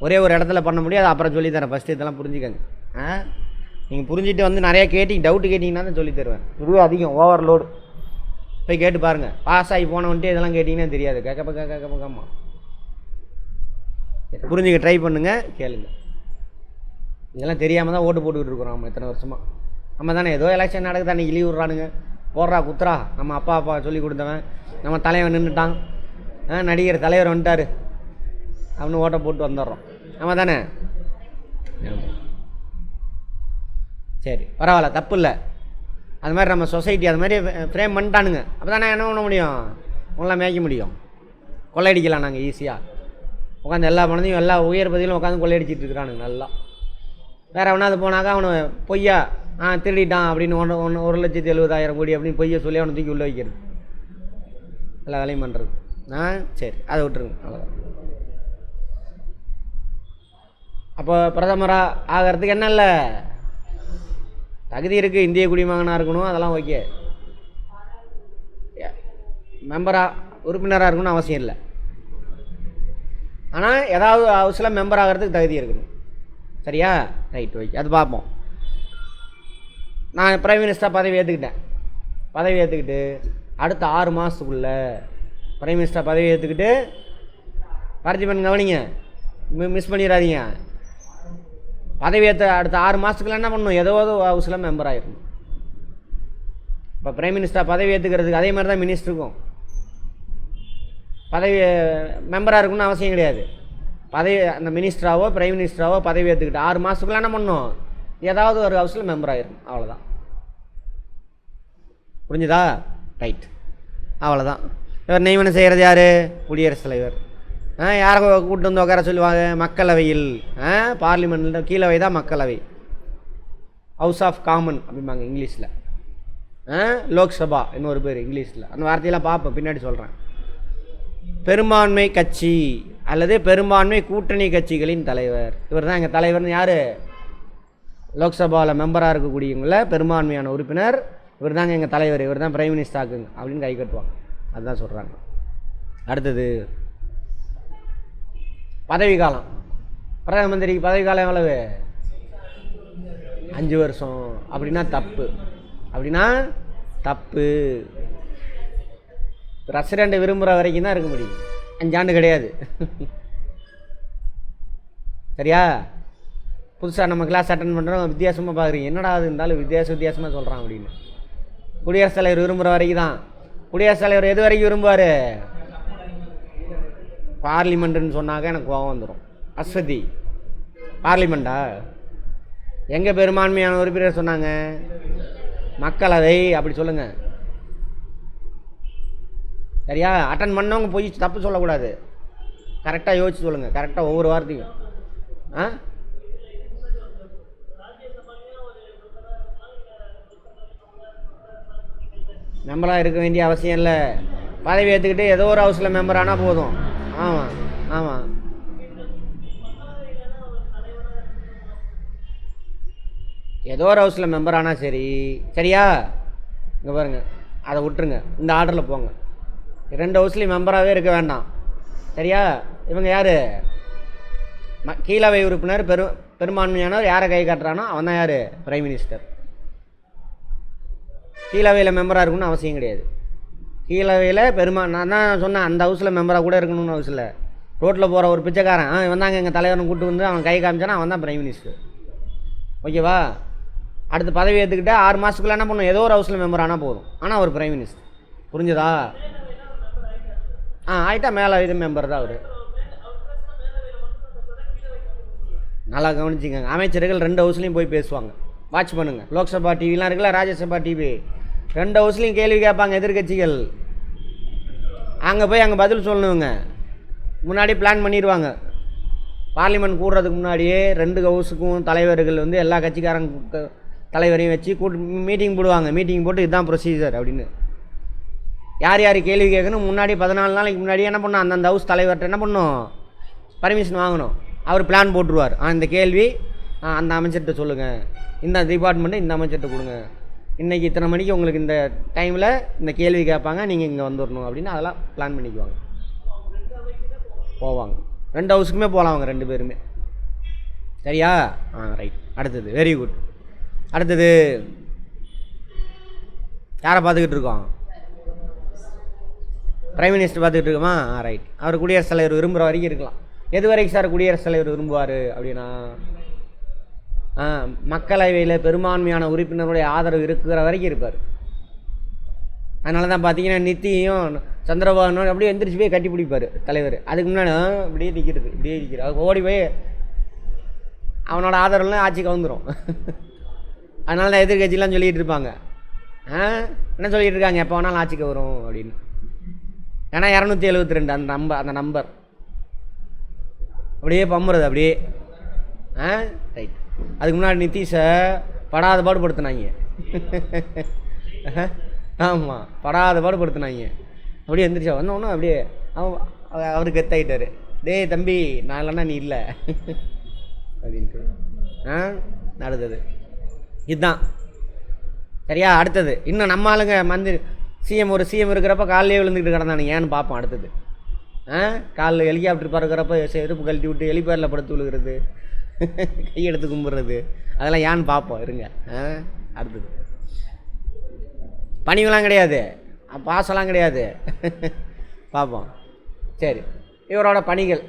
ஒரே ஒரு இடத்துல பண்ண முடியாது. அப்புறம் சொல்லித்தரேன், ஃபஸ்ட்டு இதெல்லாம் புரிஞ்சுக்கங்க. நீங்கள் புரிஞ்சுட்டு வந்து நிறையா டவுட்டு கேட்டிங்கன்னா தான் சொல்லி தருவேன். இதுவே அதிகம் ஓவர்லோடு. போய் கேட்டு பாருங்கள். பாஸ் ஆகி போனவன்ட்டு இதெல்லாம் கேட்டிங்கன்னா தெரியாது. கேட்கப்பக்காமா புரிஞ்சுக்க ட்ரை பண்ணுங்கள், கேளுங்க. இதெல்லாம் தெரியாமல் தான் ஓட்டு போட்டுக்கிட்டு இருக்கிறோம் நம்ம இத்தனை வருஷமாக. நம்ம தானே ஏதோ எலெக்ஷன் நடக்குது, அன்றைக்கி லீவ் விட்றானுங்க, போடுறா குத்துறா, நம்ம அப்பா சொல்லி கொடுத்தவன், நம்ம தலைவன் நின்றுட்டான், நடிகர் தலைவர் வந்துட்டார் அப்படின்னு ஓட்டை போட்டு வந்துடுறோம். நம்ம தானே. சரி, பரவாயில்ல, தப்பு இல்லை. அது மாதிரி நம்ம சொசைட்டி அது மாதிரி ஃப்ரேம் பண்ணிட்டானுங்க. அப்போ தானே என்ன பண்ண முடியும், உங்களாம் மேய்க்க முடியும். கொள்ளையடிக்கலாம் நாங்கள் ஈஸியாக. உட்காந்து எல்லா பணத்தையும் எல்லா உயர் பகுதியிலும் உட்காந்து கொள்ளையடிச்சிட்டு இருக்கிறானுங்க நல்லா. வேறு எவனாவது போனாக்கா அவனை பொய்யா திருடிட்டான் அப்படின்னு 1,70,000 கோடி அப்படின்னு பொய்யை சொல்லி அவனை தூக்கி உள்ளே வைக்கிறது, எல்லா வேலையும் பண்ணுறது. சரி, அதை விட்டுருங்க, அவ்வளோதான். அப்போ பிரதமராக ஆகிறதுக்கு என்ன இல்லை, தகுதி இருக்குது, இந்திய குடிமகனாக இருக்கணும், அதெல்லாம் ஓகே. மெம்பராக உறுப்பினராக இருக்கணும்னு அவசியம் இல்லை. ஆனால் ஏதாவது ஹவுஸில் மெம்பர் ஆகிறதுக்கு தகுதி இருக்கணும். சரியா? ரைட், ஓகே, அது பார்ப்போம். நான் பிரைம் மினிஸ்டராக பதவி ஏற்றுக்கிட்டு அடுத்த 6 மாதத்துக்குள்ளே பிரைம் மினிஸ்டர் பதவி ஏற்றுக்கிட்டு பார்த்திபன் கவனிங்க, மிஸ் பண்ணிடாதீங்க. பதவி ஏற்ற அடுத்த 6 மாதத்துக்குள்ள என்ன பண்ணணும், ஏதாவது ஹவுஸில் மெம்பர் ஆகிடணும். இப்போ பிரைம் மினிஸ்டர் பதவி ஏற்றுக்கிறதுக்கு அதே மாதிரி தான் மினிஸ்டருக்கும் பதவி மெம்பராக இருக்குன்னு அவசியம் கிடையாது. அந்த மினிஸ்டராவோ பிரைம் மினிஸ்டராவோ பதவி ஏற்றுக்கிட்டு 6 மாதத்துக்குள்ள என்ன பண்ணணும், ஏதாவது ஒரு ஹவுஸில் மெம்பர் ஆகிடும். அவ்வளோதான். புரிஞ்சுதா? ரைட், அவ்வளோதான். இவர் நியமனம் செய்கிறது யார்? குடியரசுத் தலைவர். யாரை கூப்பிட்டு வந்து உட்கார சொல்லுவாங்க? மக்களவையில். பார்லிமெண்ட்டில் கீழவை தான் மக்களவை, ஹவுஸ் ஆஃப் காமன் அப்படிம்பாங்க இங்கிலீஷில். லோக்சபா இன்னொரு பேர் இங்கிலீஷில். அந்த வார்த்தையெல்லாம் பார்ப்பேன், பின்னாடி சொல்கிறேன். பெரும்பான்மை கட்சி அல்லது பெரும்பான்மை கூட்டணி கட்சிகளின் தலைவர். இவர் தான் எங்கள் தலைவர்னு. யார்? லோக்சபாவில் மெம்பராக இருக்கக்கூடியவங்கள பெரும்பான்மையான உறுப்பினர் இவர் தாங்க எங்கள் தலைவர், இவர் தான் பிரைம் மினிஸ்டர் ஆக்குங்க அப்படின்னு கை கட்டுவாங்க. அதுதான் சொல்கிறாங்க. அடுத்தது பதவி காலம். பிரதம மந்திரிக்கு பதவி காலம் எவ்வளவு? 5 வருஷம். அப்படின்னா தப்பு. பிரசிடெண்ட் விரும்புகிற வரைக்கும் தான் இருக்க முடியும், 5 ஆண்டு கிடையாது. சரியா? புதுசாக நம்ம கிளாஸ் அட்டன் பண்ணுறோம், வித்தியாசமாக பார்க்குறீங்க, என்னடா அது இருந்தாலும் வித்தியாசமாக சொல்கிறான் அப்படின்னு. குடியரசுத் தலைவர் விரும்புகிற வரைக்கும் தான். குடியரசுத் தலைவர் எது வரைக்கும் விரும்புவார்? பார்லிமெண்ட்டுன்னு சொன்னாக்க எனக்கு கோபம் வந்துடும். அஸ்வதி பார்லிமெண்ட்டா? எங்கே பெரும்பான்மையான உறுப்பினர் சொன்னாங்க? மக்களவை. அப்படி சொல்லுங்கள். சரியா? அட்டன் பண்ணவங்க போய் தப்பு சொல்லக்கூடாது, கரெக்டாக யோசிச்சு சொல்லுங்கள், கரெக்டாக ஒவ்வொரு வார்த்தையும். மெம்பராக இருக்க வேண்டிய அவசியம் இல்லை. பதவி ஏற்றுக்கிட்டு ஏதோ ஒரு ஹவுஸில் மெம்பர் ஆனால் போதும். ஆமாம். ஏதோ ஒரு ஹவுஸில் மெம்பர் ஆனால் சரி. சரியா? இங்கே பாருங்கள், அதை விட்டுருங்க, இந்த ஆர்டரில் போங்க. 2 ஹவுஸ்லேயும் மெம்பராகவே இருக்க வேண்டாம். சரியா? இவங்க யார்? கீழவை உறுப்பினர் பெரும்பான்மையானவர் யாரை கை காட்டுறானோ அவன் தான் யார்? Prime minister. கீழவையில் மெம்பராக இருக்கணும்னு அவசியம் கிடையாது. கீழவையில் நான் தான் சொன்னேன், அந்த ஹவுஸில் மெம்பராக கூட இருக்கணும்னு ஹவுஸில். ரோட்டில் போகிற ஒரு பிச்சைக்காரன் வந்தாங்க எங்கள் தலைவனை கூப்பிட்டு வந்து அவன் கை காமிச்சானா அவன் தான் பிரைம் மினிஸ்டர். ஓகேவா? அடுத்து பதவி ஏற்றுக்கிட்டு 6 மாதத்துக்குள்ள என்ன பண்ணணும், ஏதோ ஒரு ஹவுஸில் மெம்பர் ஆனால் போதும், ஆனால் அவர் பிரைம் மினிஸ்டர். புரிஞ்சுதா? ஆயிட்டா மேலே இது மெம்பர் தான் அவர். நல்லா கவனிச்சிங்க, அமைச்சர்கள் 2 ஹவுஸ்லேயும் போய் பேசுவாங்க, வாட்ச் பண்ணுங்கள். லோக்சபா டிவிலாம் இருக்குல்ல, ராஜ்யசபா டிவி, 2 ஹவுஸ்லேயும் கேள்வி கேட்பாங்க எதிர்கட்சிகள். அங்கே போய் அங்கே பதில் சொல்லணுங்க. முன்னாடி பிளான் பண்ணிடுவாங்க. பார்லிமெண்ட் கூடுறதுக்கு முன்னாடியே 2 ஹவுஸுக்கும் தலைவர்கள் எல்லா கட்சிக்காரங்க தலைவரையும் வச்சு மீட்டிங் போடுவாங்க. மீட்டிங் போட்டு இதுதான் ப்ரொசீஜர் அப்படின்னு யார் கேள்வி கேட்கணும் முன்னாடி 14 நாளைக்கு முன்னாடியே என்ன பண்ணணும், அந்தந்த ஹவுஸ் தலைவர்கிட்ட என்ன பண்ணணும், பர்மிஷன் வாங்கணும். அவர் பிளான் போட்டுருவார். இந்த கேள்வி அந்த அமைச்சர்கிட்ட சொல்லுங்கள், இந்த டிபார்ட்மெண்ட்டு இந்த அமைச்சர்கிட்ட கொடுங்க, இன்றைக்கி இத்தனை மணிக்கு உங்களுக்கு இந்த டைமில் இந்த கேள்வி கேட்பாங்க, நீங்கள் இங்கே வந்துடணும் அப்படின்னு அதெல்லாம் பிளான் பண்ணிக்குவாங்க. போவாங்க 2 ஹவுஸுக்குமே போகலாம் அவங்க 2 பேருமே. சரியா? ரைட். அடுத்தது வெரி குட். அடுத்தது யாரை பார்த்துக்கிட்டு இருக்கோம்? பிரைம் மினிஸ்டர் பார்த்துக்கிட்டு இருக்கோமா? ரைட். அவர் குடியரசுத் தலைவர் விரும்புகிற வரைக்கும் இருக்கலாம். எது வரைக்கும் சார் குடியரசுத் தலைவர் விரும்புவார் அப்படின்னா, மக்களவையில் பெரும்பான்மையான உறுப்பினருடைய ஆதரவு இருக்கிற வரைக்கும் இருப்பார். அதனால தான் பார்த்தீங்கன்னா நித்தியும் சந்திரபாபு அப்படியே எந்திரிச்சு போய் கட்டி பிடிப்பார் தலைவர். அதுக்கு முன்னாடி இப்படியே நிற்கிறார். ஓடி போய் அவனோட ஆதரவுலாம் ஆட்சி கவுந்துடும். அதனால தான் எதிர்கட்சிலாம் சொல்லிகிட்டு இருப்பாங்க, என்ன சொல்லிகிட்டு இருக்காங்க, எப்போ வேணாலும் ஆட்சிக்கு வரும் அப்படின்னு. ஏன்னா 272 அந்த நம்பர் அப்படியே பம்புறது அப்படியே. ரைட். அதுக்கு முன்னாடி நிதிஷை படாத பாடுபடுத்தினாங்க. ஆமாம், படாத பாடுபடுத்தினாங்க. அப்படியே எந்திரிச்சா வந்தோன்னா அப்படியே அவருக்கு கெத்தாயிட்டார். டேய் தம்பி, நான் இல்லைன்னா நீ இல்லை அப்படின்ட்டு. அடுத்தது இதுதான் சரியா? அடுத்தது இன்னும் நம்ம ஆளுங்க ஒரு சிஎம் இருக்கிறப்ப காலையே விழுந்துக்கிட்டு கிடந்தானுங்க. ஏன்னு பார்ப்போம். அடுத்தது காலில் ஹெலிகாப்டர் பறக்கிறப்ப செருப்பு கழட்டி விட்டு ஹெலிபேரில் படுத்து விழுகிறது, கையெடுத்து கும்பிட்றது, அதெல்லாம் ஏன்னு பார்ப்போம். இருங்க. அடுத்தது பணிவெலாம் கிடையாது, பாசெல்லாம் கிடையாது, பார்ப்போம். சரி, இவரோட பணிகள்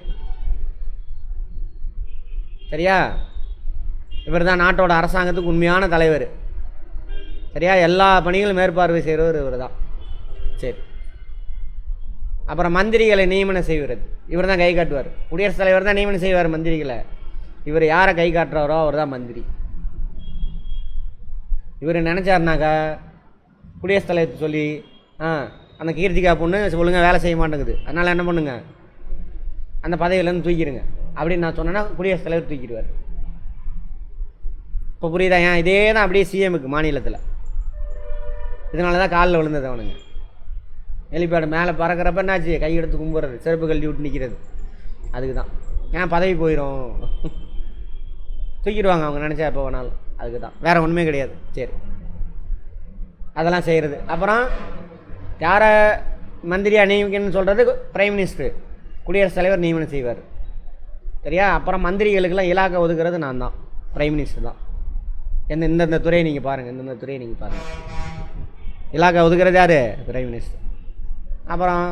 சரியா? இவர் தான் நாட்டோட அரசாங்கத்துக்கு உண்மையான தலைவர் சரியா? எல்லா பணிகளும் மேற்பார்வை செய்கிறவர் இவர் தான். சரி, அப்புறம் மந்திரிகளை நியமனம் செய்வது இவர் தான் கை காட்டுவார். குடியரசுத் தலைவர் தான் நியமனம் செய்வார் மந்திரிகளை. இவர் யாரை கை காட்டுறாரோ அவர் தான் மந்திரி. இவர் நினச்சாருனாக்கா குடியரசுத் தலைவர் சொல்லி அந்த கீர்த்திகா பொண்ணு ஒழுங்காக வேலை செய்ய மாட்டேங்குது, அதனால் என்ன பண்ணுங்க, அந்த பதவியிலேருந்து தூக்கிடுங்க அப்படின்னு நான் சொன்னேன்னா குடியரசுத் தலைவர் தூக்கிடுவார். இப்போ புரியுதா? ஏன் இதே தான் அப்படியே சிஎம்முக்கு மாநிலத்தில். இதனால தான் காலில் விழுந்தது அவனுங்க. ஹெலிபேடு மேலே பறக்கிறப்ப என்னாச்சு, கை எடுத்து கும்பிட்றது, செருப்பு கழட்டி விட்டு நிற்கிறது. அதுக்கு தான். ஏன் பதவி போயிடும், தூக்கிடுவாங்க அவங்க நினச்சா எப்போ வேணாலும். அதுக்கு தான், வேறு ஒன்றுமே கிடையாது. சரி, அதெல்லாம் செய்கிறது. அப்புறம் யாரை மந்திரியாக நியமிக்கணும்னு சொல்கிறது பிரைம் மினிஸ்டர், குடியரசுத் தலைவர் நியமனம் செய்வார் சரியா? அப்புறம் மந்திரிகளுக்கெல்லாம் இலாக்கா ஒதுக்குறது நான் தான், பிரைம் மினிஸ்டர் தான். இந்தந்த துறையை நீங்கள் பாருங்கள், இந்தந்த துறையை நீங்கள் பாருங்கள். இலாக்கா ஒதுக்குறது யார்? Prime minister. அப்புறம்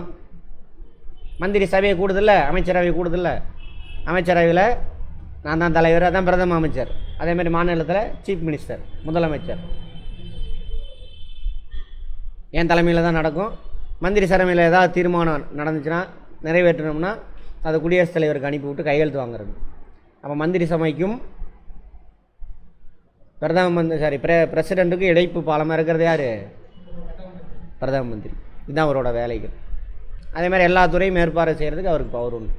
மந்திரி சபையை கூடுதில்ல, அமைச்சரவை கூடுதில்ல, அமைச்சரவையில் நான் தான் தலைவர், அதான் பிரதம அமைச்சர். அதேமாதிரி மாநிலத்தில் சீஃப் மினிஸ்டர், முதலமைச்சர் என் தலைமையில் தான் நடக்கும். மந்திரி சபையில் ஏதாவது தீர்மானம் நடந்துச்சுன்னா நிறைவேற்றணும்னா அதை குடியரசுத் தலைவருக்கு அனுப்பிவிட்டு கையெழுத்து வாங்குறது. அப்போ மந்திரி சபைக்கும் பிரசிடெண்ட்டுக்கும் இடைப்பு பாலமாக இருக்கிறது யார்? பிரதம மந்திரி. இதுதான் அவரோட வேலைகள். அதே மாதிரி எல்லா துறையும் மேற்பார்வை செய்கிறதுக்கு அவருக்கு பவர் உண்டு.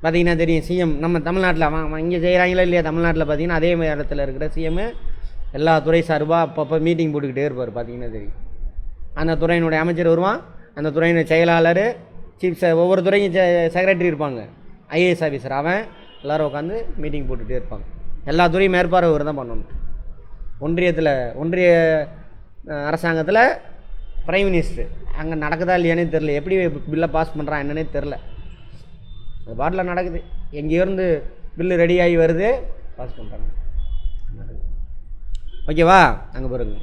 பார்த்திங்கன்னா தெரியும், சிஎம் நம்ம தமிழ்நாட்டில் இங்கே செய்கிறாங்களோ இல்லையா, தமிழ்நாட்டில் பார்த்திங்கன்னா அதே மாதிரி இடத்துல இருக்கிற சிஎம்மு எல்லா துறை சார்பாக அப்பப்போ மீட்டிங் போட்டுக்கிட்டே இருப்பார். பார்த்திங்கன்னா தெரியும், அந்த துறையினுடைய அமைச்சர் வருவான், அந்த துறையினுடைய செயலாளர், ஒவ்வொரு துறையும் செக்ரட்டரி இருப்பாங்க, ஐஏஎஸ் ஆஃபீஸர், அவன் எல்லோரும் உட்காந்து மீட்டிங் போட்டுகிட்டே இருப்பாங்க. எல்லா துறையும் மேற்பார்வை இவர் தான் பண்ணணும். ஒன்றிய அரசாங்கத்தில் பிரைம் மினிஸ்டர் அங்கே நடக்குதா இல்லையானே தெரில, எப்படி பில்லை பாஸ் பண்ணுறான் என்னன்னே தெரில. அது பாட்டில் நடக்குது, எங்கேருந்து பில்லு ரெடியாகி வருது, பாஸ் பண்ணுறாங்க. ஓகேவா? அங்கே பாருங்க,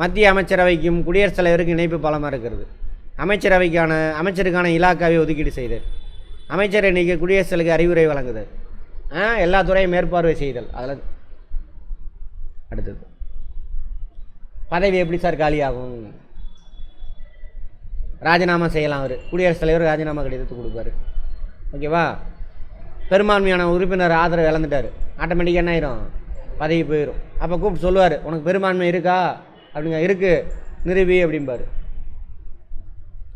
மத்திய அமைச்சரவைக்கும் குடியரசுத் தலைவருக்கு இணைப்பு பாலமாக இருக்கிறது. அமைச்சருக்கான இலாக்காவை ஒதுக்கீடு செய்தல், அமைச்சரை நீக்க குடியரசுத் தலைவருக்கு அறிவுரை வழங்குதல், எல்லா துறையும் மேற்பார்வை செய்தல். அதில் அடுத்தது பதவி எப்படி சார் காலியாகும்? ராஜினாமா செய்யலாம். அவர் குடியரசுத் தலைவர் ராஜினாமா கடிதத்தை கொடுப்பாரு. ஓகேவா? பெரும்பான்மையான உறுப்பினர் ஆதரவு இழந்துட்டார், ஆட்டோமேட்டிக்காக என்ன ஆயிரும், பதவி போயிடும். அப்போ கூப்பிட்டு சொல்லுவார், உனக்கு பெரும்பான்மை இருக்கா அப்படிங்க, இருக்குது நிரூபி அப்படிம்பார்.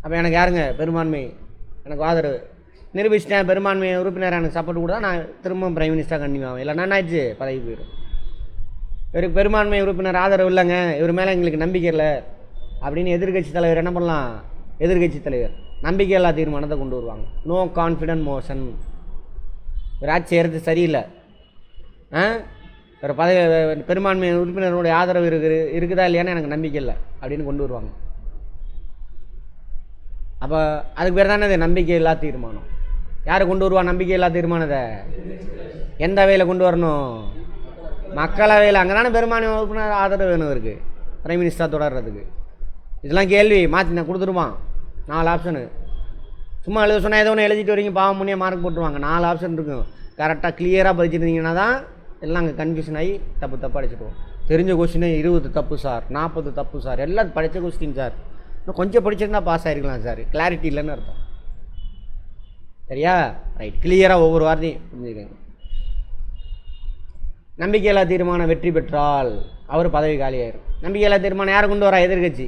அப்போ எனக்கு யாருங்க பெரும்பான்மை, எனக்கு ஆதரவு நிரூபிச்சிட்டேன், பெரும்பான்மை உறுப்பினர் எனக்கு சப்போர்ட் கொடுத்தா நான் திரும்பவும் பிரைம் மினிஸ்டராக கண்டினியூ ஆகும், இல்லைன்னா என்ன ஆயிடுச்சு, பதவி போயிடும். இவருக்கு பெரும்பான்மை உறுப்பினர் ஆதரவு இல்லைங்க, இவர் மேலே எங்களுக்கு நம்பிக்கை இல்லை அப்படின்னு எதிர்கட்சி தலைவர் என்ன பண்ணலாம், எதிர்கட்சி தலைவர் நம்பிக்கையில்லா தீர்மானத்தை கொண்டு வருவாங்க. No confident motion. ஒரு ஆட்சி செய்கிறது சரியில்லை, ஒரு பெரும்பான்மை உறுப்பினருடைய ஆதரவு இருக்குதா இல்லையான்னு எனக்கு நம்பிக்கை இல்லை அப்படின்னு கொண்டு வருவாங்க. அப்போ அதுக்கு பேர் தானே இது நம்பிக்கை இல்லா தீர்மானம். யார் கொண்டு வருவா நம்பிக்கை இல்லா தீர்மானத்தை? எந்த வகையில் கொண்டு வரணும்? மக்களவையில் அங்கே தானே பெரும்பான்மை உறுப்பினர் ஆதரவு வேணும் இருக்குது பிரைம் மினிஸ்டராக தொடர்றதுக்கு. இதெல்லாம் கேள்வி மாற்றி நான் கொடுத்துருவான். 4 ஆப்ஷனு சும்மா எழுத சொன்னால் ஏதோ ஒன்று எழுதிட்டு வரீங்க, பாவம் முன்னே மார்க் போட்டுருவாங்க. 4 ஆப்ஷன் இருக்கும். கரெக்டாக கிளியராக படிச்சிருந்தீங்கன்னா தான் எல்லாம் அங்கே கன்ஃபியூஷன் ஆகி தப்பு அடிச்சிடுவோம். தெரிஞ்ச கொஸ்டினே 20 தப்பு சார், 40 தப்பு சார், எல்லாம் படித்த கொஸ்டின் சார், இன்னும் கொஞ்சம் படிச்சிருந்தா பாஸ் ஆகிருக்கலாம் சார், கிளாரிட்டி இல்லைன்னு அர்த்தம். சரியா? ரைட். கிளியராக ஒவ்வொரு வார்த்தையும் புரிஞ்சுக்கோங்க. நம்பிக்கையில்லா தீர்மானம் வெற்றி பெற்றால் அவர் பதவி காலியாயிரும். நம்பிக்கையில்லா தீர்மானம் யாரை கொண்டு வரா? எதிர்கட்சி.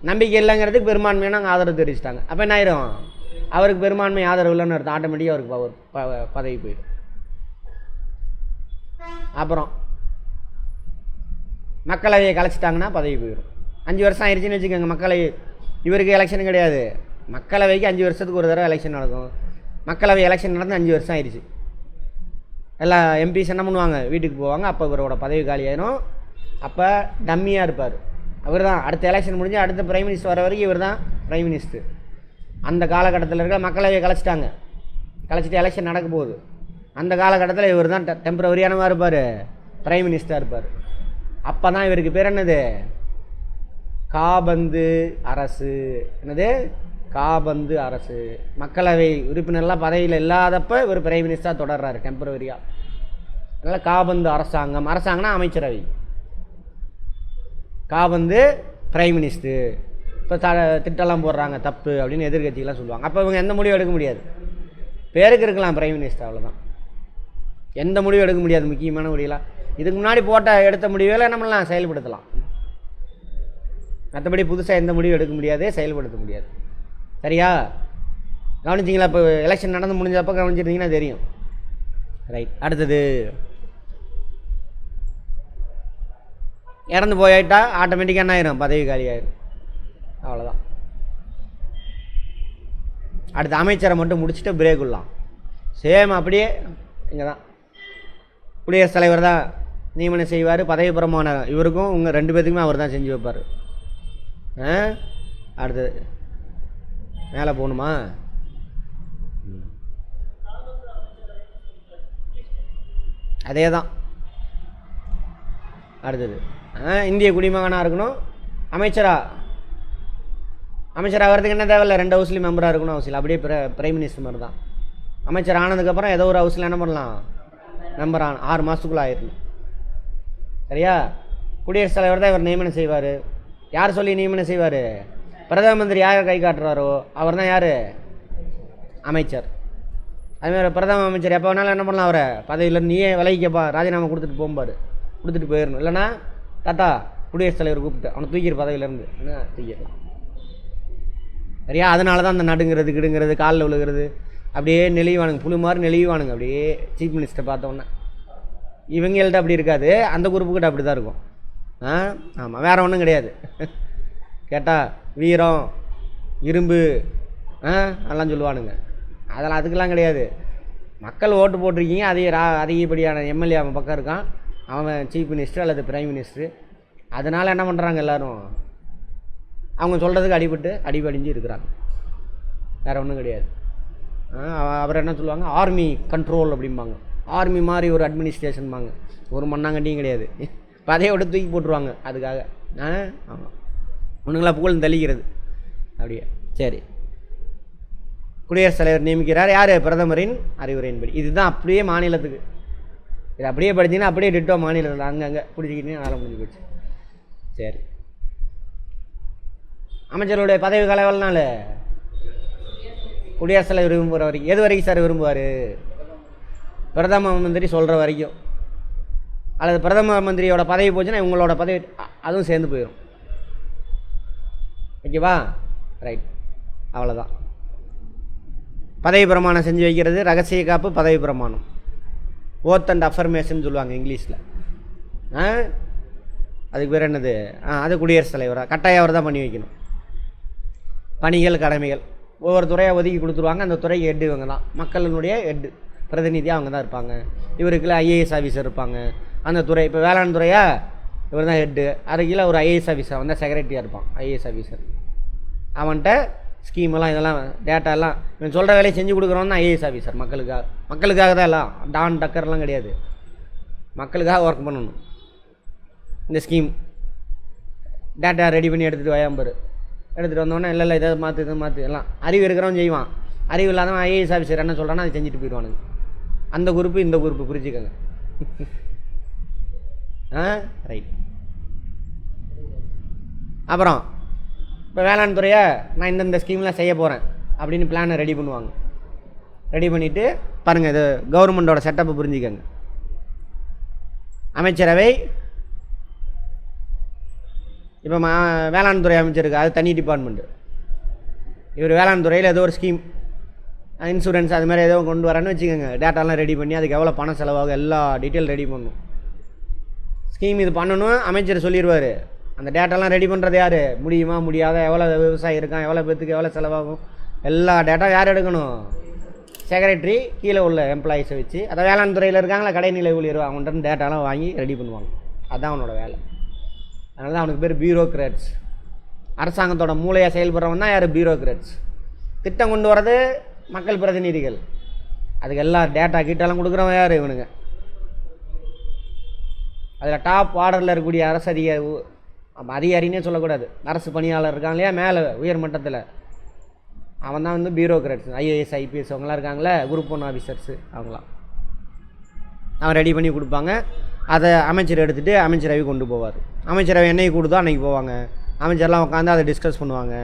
நம்பிக்கை இல்லைங்கிறதுக்கு பெரும்பான்மையான அங்கே ஆதரவு தெரிவிச்சிட்டாங்க. அப்போ என்ன ஆயிரும்? அவருக்கு பெரும்பான்மை ஆதரவு இல்லைன்னு அர்த்தம். ஆட்டோமேட்டிக்காக அவருக்கு பதவி போயிடும். அப்புறம் மக்களவையை கலைச்சிட்டாங்கன்னா பதவி போயிடும். 5 வருஷம் ஆயிடுச்சுன்னு வச்சுக்கோங்க. மக்களவை இவருக்கு எலெக்ஷன் கிடையாது. மக்களவைக்கு 5 வருஷத்துக்கு ஒரு தடவை எலெக்ஷன் நடக்கும். மக்களவை எலெக்ஷன் நடந்து 5 வருஷம் ஆயிடுச்சு. எல்லா எம்பிஸ் என்ன பண்ணுவாங்க? வீட்டுக்கு போவாங்க. அப்போ இவரோட பதவி காலியாயிரும். அப்போ டம்மியாக இருப்பார். அவர் தான் அடுத்த எலெக்ஷன் முடிஞ்சு அடுத்த பிரைம் மினிஸ்டர் வர வரைக்கும் இவர் தான் பிரைம் மினிஸ்டர். அந்த காலகட்டத்தில் இருக்கிற மக்களவையை கலைச்சிட்டாங்க. கலைச்சிட்டு எலெக்ஷன் நடக்க போகுது. அந்த காலகட்டத்தில் இவர் தான் டெம்பரவரியானவா இருப்பார், பிரைம் மினிஸ்டராக இருப்பார். அப்போ தான் இவருக்கு பேர் என்னது? காபந்து அரசு. என்னது? காபந்து அரசு. மக்களவை உறுப்பினர்லாம் பதவியில் இல்லாதப்ப இவர் பிரைம் மினிஸ்டராக தொடர்றாரு டெம்பரவரியாக. அதனால் காபந்து அரசாங்கம். அரசாங்கம்னா அமைச்சரவை. காபந்து பிரைம் மினிஸ்டர். இப்போ திட்டம்லாம் போடுறாங்க தப்பு அப்படின்னு எதிர்கட்சிகள்லாம் சொல்லுவாங்க. அப்போ இவங்க எந்த முடிவும் எடுக்க முடியாது. பேருக்கு இருக்கலாம் பிரைம் மினிஸ்டர், அவ்வளோதான். எந்த முடிவும் எடுக்க முடியாது. முக்கியமான முடியலாம் இதுக்கு முன்னாடி எடுத்த முடிவுகளை நம்மளாம் செயல்படுத்தலாம். மற்றபடி புதுசாக எந்த முடிவும் எடுக்க முடியாது, செயல்படுத்த முடியாது. சரியா? கவனிச்சிங்களா? இப்போ எலெக்ஷன் நடந்து முடிஞ்சப்போ கவனிச்சிருந்தீங்கன்னா தெரியும். ரைட். அடுத்தது இறந்து போயிட்டா ஆட்டோமேட்டிக்காக என்ன ஆயிரும்? பதவி காலி ஆயிரும். அவ்வளோதான். அடுத்த அமைச்சரை மட்டும் முடிச்சுட்டு பிரேக் விடலாம். சேம் அப்படியே இங்கே தான் குடியரசுத் தலைவர் தான் நியமனம் செய்வார். பதவி பிரமாணம் இவருக்கும் உங்கள் 2 பேத்துக்குமே அவர் தான் செஞ்சு வைப்பார். அடுத்தது மேலே போகணுமா? அதே தான். அடுத்தது இந்திய குடிமகனாக இருக்கணும். அமைச்சராக வர்றதுக்கு என்ன தேவையில்லை, 2 ஹவுஸ்லேயும் மெம்பராக இருக்கணும் அவசியம். அப்படியே பிரைம் மினிஸ்டர் மாதிரி தான். அமைச்சர் ஆனதுக்கப்புறம் ஏதோ ஒரு ஹவுஸில் என்ன பண்ணலாம்? மெம்பர் 6 மாதத்துக்குள்ளே ஆயிடணும். சரியா? குடியரசுத் தலைவர் தான் இவர் நியமனம் செய்வார். யார் சொல்லி நியமனம் செய்வார்? பிரதம மந்திரி யார் கை காட்டுறாரோ அவர் தான் யார்? அமைச்சர். அதுமாதிரி பிரதம அமைச்சர் எப்போ வேணாலும் என்ன பண்ணலாம்? அவரை பதவியில் நீயே விலகிக்கப்பா, ராஜினாமா கொடுத்துட்டு போகும்பார். கொடுத்துட்டு போயிடணும். இல்லைனா தாத்தா குடியரசுத் தலைவர் கூப்பிட்டு அவனை தூக்கிற பதவியிலேருந்து என்ன தூக்கிடலாம். சரியா? அதனால தான் அந்த நடுங்கிறது கிடுங்கிறது காலில் விழுகிறது அப்படியே நெளிவானுங்க, புழு மாதிரி நெளிவானுங்க. அப்படியே சீஃப் மினிஸ்டர் பார்த்தோன்னே இவங்கள்ட்ட அப்படி இருக்காது, அந்த குரூப்புக்கிட்ட அப்படி தான் இருக்கும். ஆமாம், வேறு ஒன்றும் கிடையாது. கேட்டால் வீரம் இரும்பு அதெல்லாம் சொல்லுவானுங்க. அதெல்லாம் அதுக்கெல்லாம் கிடையாது. மக்கள் ஓட்டு போட்டிருக்கீங்க, அதிகப்படியான எம்எல்ஏ அவன் பக்கம் இருக்கான், அவன் சீஃப் மினிஸ்டர் அல்லது பிரைம் மினிஸ்டர். அதனால் என்ன பண்ணுறாங்க? எல்லோரும் அவங்க சொல்கிறதுக்கு அடிபடிஞ்சு இருக்கிறாங்க. வேறு ஒன்றும் கிடையாது. அவர் என்ன சொல்லுவாங்க? ஆர்மி கண்ட்ரோல் அப்படிம்பாங்க. ஆர்மி மாதிரி ஒரு அட்மினிஸ்ட்ரேஷன்பாங்க. ஒரு மண்ணாங்கட்டியும் கிடையாது. பதையோட தூக்கி போட்டுருவாங்க அதுக்காக. ஆமாம், ஒன்றுங்களா புகழ் தள்ளிக்கிறது அப்படியே. சரி, குடியரசுத் தலைவர் நியமிக்கிறார். யார்? பிரதமரின் அறிவுரையின்படி. இதுதான் அப்படியே மாநிலத்துக்கு. இது அப்படியே படிச்சிங்கன்னா அப்படியே டிட்டோ மாநிலத்தில் அங்கங்கே பிடிச்சிக்கிட்டே வேலை முடிஞ்சு போச்சு. சரி, அமைச்சருடைய பதவி காலம் எவ்வளோ நாள்? குடியரசுத் தலைவர் விரும்புகிற வரைக்கும். எது வரைக்கும் சார் விரும்புவார்? பிரதம மந்திரி சொல்கிற வரைக்கும். அல்லது பிரதம மந்திரியோட பதவி போச்சுன்னா இவங்களோட பதவி அதுவும் சேர்ந்து போயிடும். ஓகேவா? ரைட், அவ்வளோதான். பதவி பிரமாணம் செஞ்சு வைக்கிறது, ரகசிய காப்பு, பதவி பிரமாணம், ஓத் அண்ட் அஃபர்மேஷன் சொல்லுவாங்க இங்கிலீஷில். அதுக்கு பேர் என்னது? அது குடியரசுத் தலைவராக கட்டாயம் அவர் தான் பண்ணி வைக்கணும். பணிகள் கடமைகள் ஒவ்வொரு துறையாக ஒதுக்கி கொடுத்துருவாங்க. அந்த துறைக்கு ஹெட்டு இவங்க தான், மக்களினுடைய ஹெட்டு பிரதிநிதியாக அவங்க தான் இருப்பாங்க. இவருக்குள்ள ஐஏஎஸ் ஆஃபீஸர் இருப்பாங்க. அந்த துறை இப்போ வேளாண் துறையா இவர் தான் ஹெட்டு. அது கீழே ஒரு ஐஏஎஸ் ஆஃபீஸர் வந்து செக்ரட்டரியாக இருப்பான். ஐஏஎஸ் ஆஃபீஸர் அவன்கிட்ட ஸ்கீமெல்லாம் இதெல்லாம் டேட்டா எல்லாம் இவன் சொல்கிற வேலையை செஞ்சு கொடுக்குறோன்னு தான் ஐஏஎஸ் ஆஃபீஸர். மக்களுக்காக தான் எல்லாம் டான் டக்கர்லாம் கிடையாது. மக்களுக்காக ஒர்க் பண்ணணும். இந்த ஸ்கீம் டேட்டா ரெடி பண்ணி எடுத்துகிட்டு வயாம்பரு. எடுத்துகிட்டு வந்தோடனே இல்லை இதை மாற்று எல்லாம் அறிவு இருக்கிறவன் செய்வான். அறிவு இல்லாதவன் ஐஏஎஸ் ஆஃபீஸர் என்ன சொல்கிறான்னா அதை செஞ்சுட்டு போயிடுவானுங்க. அந்த குரூப்பு இந்த குரூப்பு புரிஞ்சுக்கோங்க. ரைட். அப்புறம் இப்போ வேளாண் துறையை நான் இந்த ஸ்கீம்லாம் செய்ய போகிறேன் அப்படின்னு பிளானை ரெடி பண்ணுவாங்க. ரெடி பண்ணிவிட்டு பாருங்கள், இது கவர்மெண்ட்டோட செட்டப்பை புரிஞ்சுக்கோங்க. அமைச்சரவை இப்போ வேளாண் துறை அமைச்சருக்கு அது தனி டிபார்ட்மெண்ட்டு. இவர் வேளாண் துறையில் ஏதோ ஒரு ஸ்கீம் இன்சூரன்ஸ் அது மாதிரி ஏதோ கொண்டு வரேன்னு வச்சுக்கோங்க. டேட்டாலாம் ரெடி பண்ணி அதுக்கு எவ்வளோ பணம் செலவாகும் எல்லா டீட்டெயில் ரெடி பண்ணணும். ஸ்கீம் இது பண்ணணும் அமைச்சர் சொல்லிடுவார். அந்த டேட்டாலாம் ரெடி பண்ணுறது யார்? முடியுமா முடியாத, எவ்வளோ விவசாயி இருக்கான், எவ்வளோ பேத்துக்கு எவ்வளோ செலவாகும், எல்லா டேட்டா யார் எடுக்கணும்? செக்ரட்டரி கீழே உள்ள எம்ப்ளாயிஸை வச்சு, அதை வேளாண் துறையில் இருக்காங்களா கடைநிலை ஊழியர், அவங்கள்ட்ட டேட்டாலாம் வாங்கி ரெடி பண்ணுவாங்க. அதுதான் அவனோட வேலை. அதனால தான் அவனுக்கு பேர் பியூரோக்ராட்ஸ். அரசாங்கத்தோட மூளையாக செயல்படுறவன் தான் யார்? பியூரோக்ராட்ஸ். திட்டம் கொண்டு வரது மக்கள் பிரதிநிதிகள். அதுக்கு எல்லா டேட்டா கீட்டெல்லாம் கொடுக்குறவன் யார்? இவனுங்க. அதில் டாப் ஆர்டரில் இருக்கக்கூடிய அரசு அதிகாரின்னே சொல்லக்கூடாது, அரசு பணியாளர் இருக்காங்க இல்லையா மேலே உயர் மட்டத்தில், அவன் தான் வந்து பியூரோக்ராட்ஸ். ஐஏஎஸ் ஐபிஎஸ் அவங்களாம் இருக்காங்களே, குரூப் 1 ஆஃபீஸர்ஸு, அவங்களாம் அவன் ரெடி பண்ணி கொடுப்பாங்க. அதை அமைச்சர் எடுத்துகிட்டு அமைச்சரவை கொண்டு போவார். அமைச்சரவை என்னைக்கு கொடுத்தோ அன்றைக்கி போவாங்க. அமைச்சர்லாம் உட்காந்து அதை டிஸ்கஸ் பண்ணுவாங்க.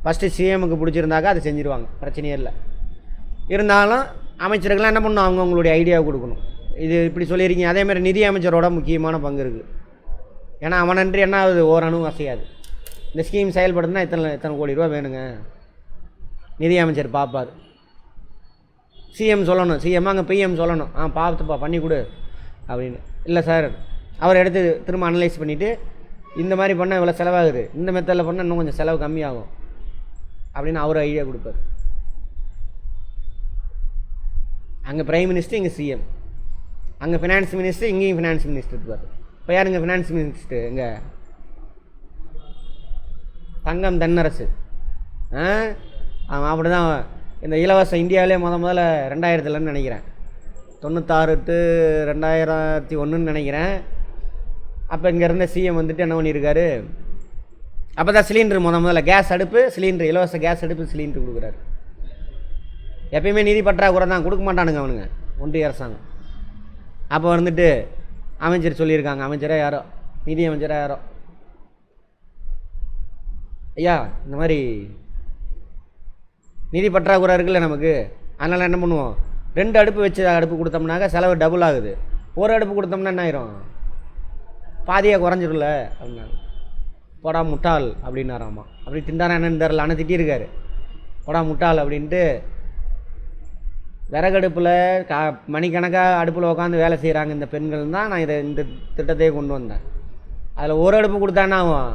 ஃபஸ்ட்டு சிஎம்முக்கு பிடிச்சிருந்தாக்கா அதை செஞ்சுருவாங்க, பிரச்சனையே இல்லை. இருந்தாலும் அமைச்சர்கள்லாம் என்ன பண்ணணும்? அவங்கவுங்களுடைய ஐடியாவை கொடுக்கணும். இது இப்படி சொல்லியிருக்கீங்க. அதேமாதிரி நிதி அமைச்சரோட முக்கியமான பங்கு இருக்குது. ஏன்னா அவனன்றி என்ன ஆகுது? ஓரணுவும் அசையாது. இந்த ஸ்கீம் செயல்படுதுன்னா எத்தனை கோடி ரூபா வேணுங்க, நிதி அமைச்சர் பார்ப்பார். சிஎம் சொல்லணும், சிஎம் அங்கே பிஎம் சொல்லணும், பார்த்துப்பா பண்ணி கொடு அப்படின்னு. இல்லை சார், அவர் எடுத்து திரும்ப அனலைஸ் பண்ணிவிட்டு இந்த மாதிரி பண்ணால் இவ்வளோ செலவாகுது, இந்த மெத்தடில் பண்ணால் இன்னும் கொஞ்சம் செலவு கம்மியாகும் அப்படின்னு அவர் ஐடியா கொடுப்பார். அங்கே பிரைம் மினிஸ்டர், இங்கே சிஎம், அங்கே ஃபினான்ஸ் மினிஸ்டர், இங்கேயும் ஃபினான்ஸ் மினிஸ்டர் இருப்பார். இப்போ யாருங்க ஃபினான்ஸ் மினிஸ்டர்? எங்கே தங்கம் தென்னரசு. அவன் அப்படி தான் இந்த இலவச இந்தியாவிலே முதல்ல 2000 நினைக்கிறேன், 96 to 2001 நினைக்கிறேன். அப்போ இங்கே இருந்த சிஎம் வந்துட்டு என்ன பண்ணியிருக்காரு? அப்போ தான் சிலிண்டர் முதல்ல கேஸ் அடுப்பு சிலிண்டர், இலவச கேஸ் அடுப்பு சிலிண்டர் கொடுக்குறாரு. எப்பயுமே நிதி பற்றாக்குறை தான், கொடுக்க மாட்டானுங்க அவனுங்க ஒன்றிய அரசாங்கம். அப்போ வந்துட்டு அமைச்சர் சொல்லியிருக்காங்க, அமைச்சராக யாரோ நிதி அமைச்சராக யாரோ, ஐயா இந்த மாதிரி நிதி பற்றாக்குறை இருக்குல்ல நமக்கு, அதனால் என்ன பண்ணுவோம், 2 அடுப்பு வச்சு அடுப்பு கொடுத்தோம்னாக்கா செலவு டபுள் ஆகுது, ஒரு அடுப்பு கொடுத்தோம்னா என்ன ஆயிரும்? பாதியாக குறைஞ்சிடல அப்படின்னாங்க. போடா முட்டாள் அப்படின்னாராமா. அப்படி திண்டாரா என்னன்னு தெரில, ஆனால் திட்டியிருக்காரு, போடா முட்டாள் அப்படின்ட்டு. விறகடுப்பில் மணிக்கணக்காக அடுப்பில் உட்காந்து வேலை செய்கிறாங்க இந்த பெண்கள் தான் நான் இந்த திட்டத்தையே கொண்டு வந்தேன். அதில் ஒரு அடுப்பு கொடுத்தான்னா ஆகும்,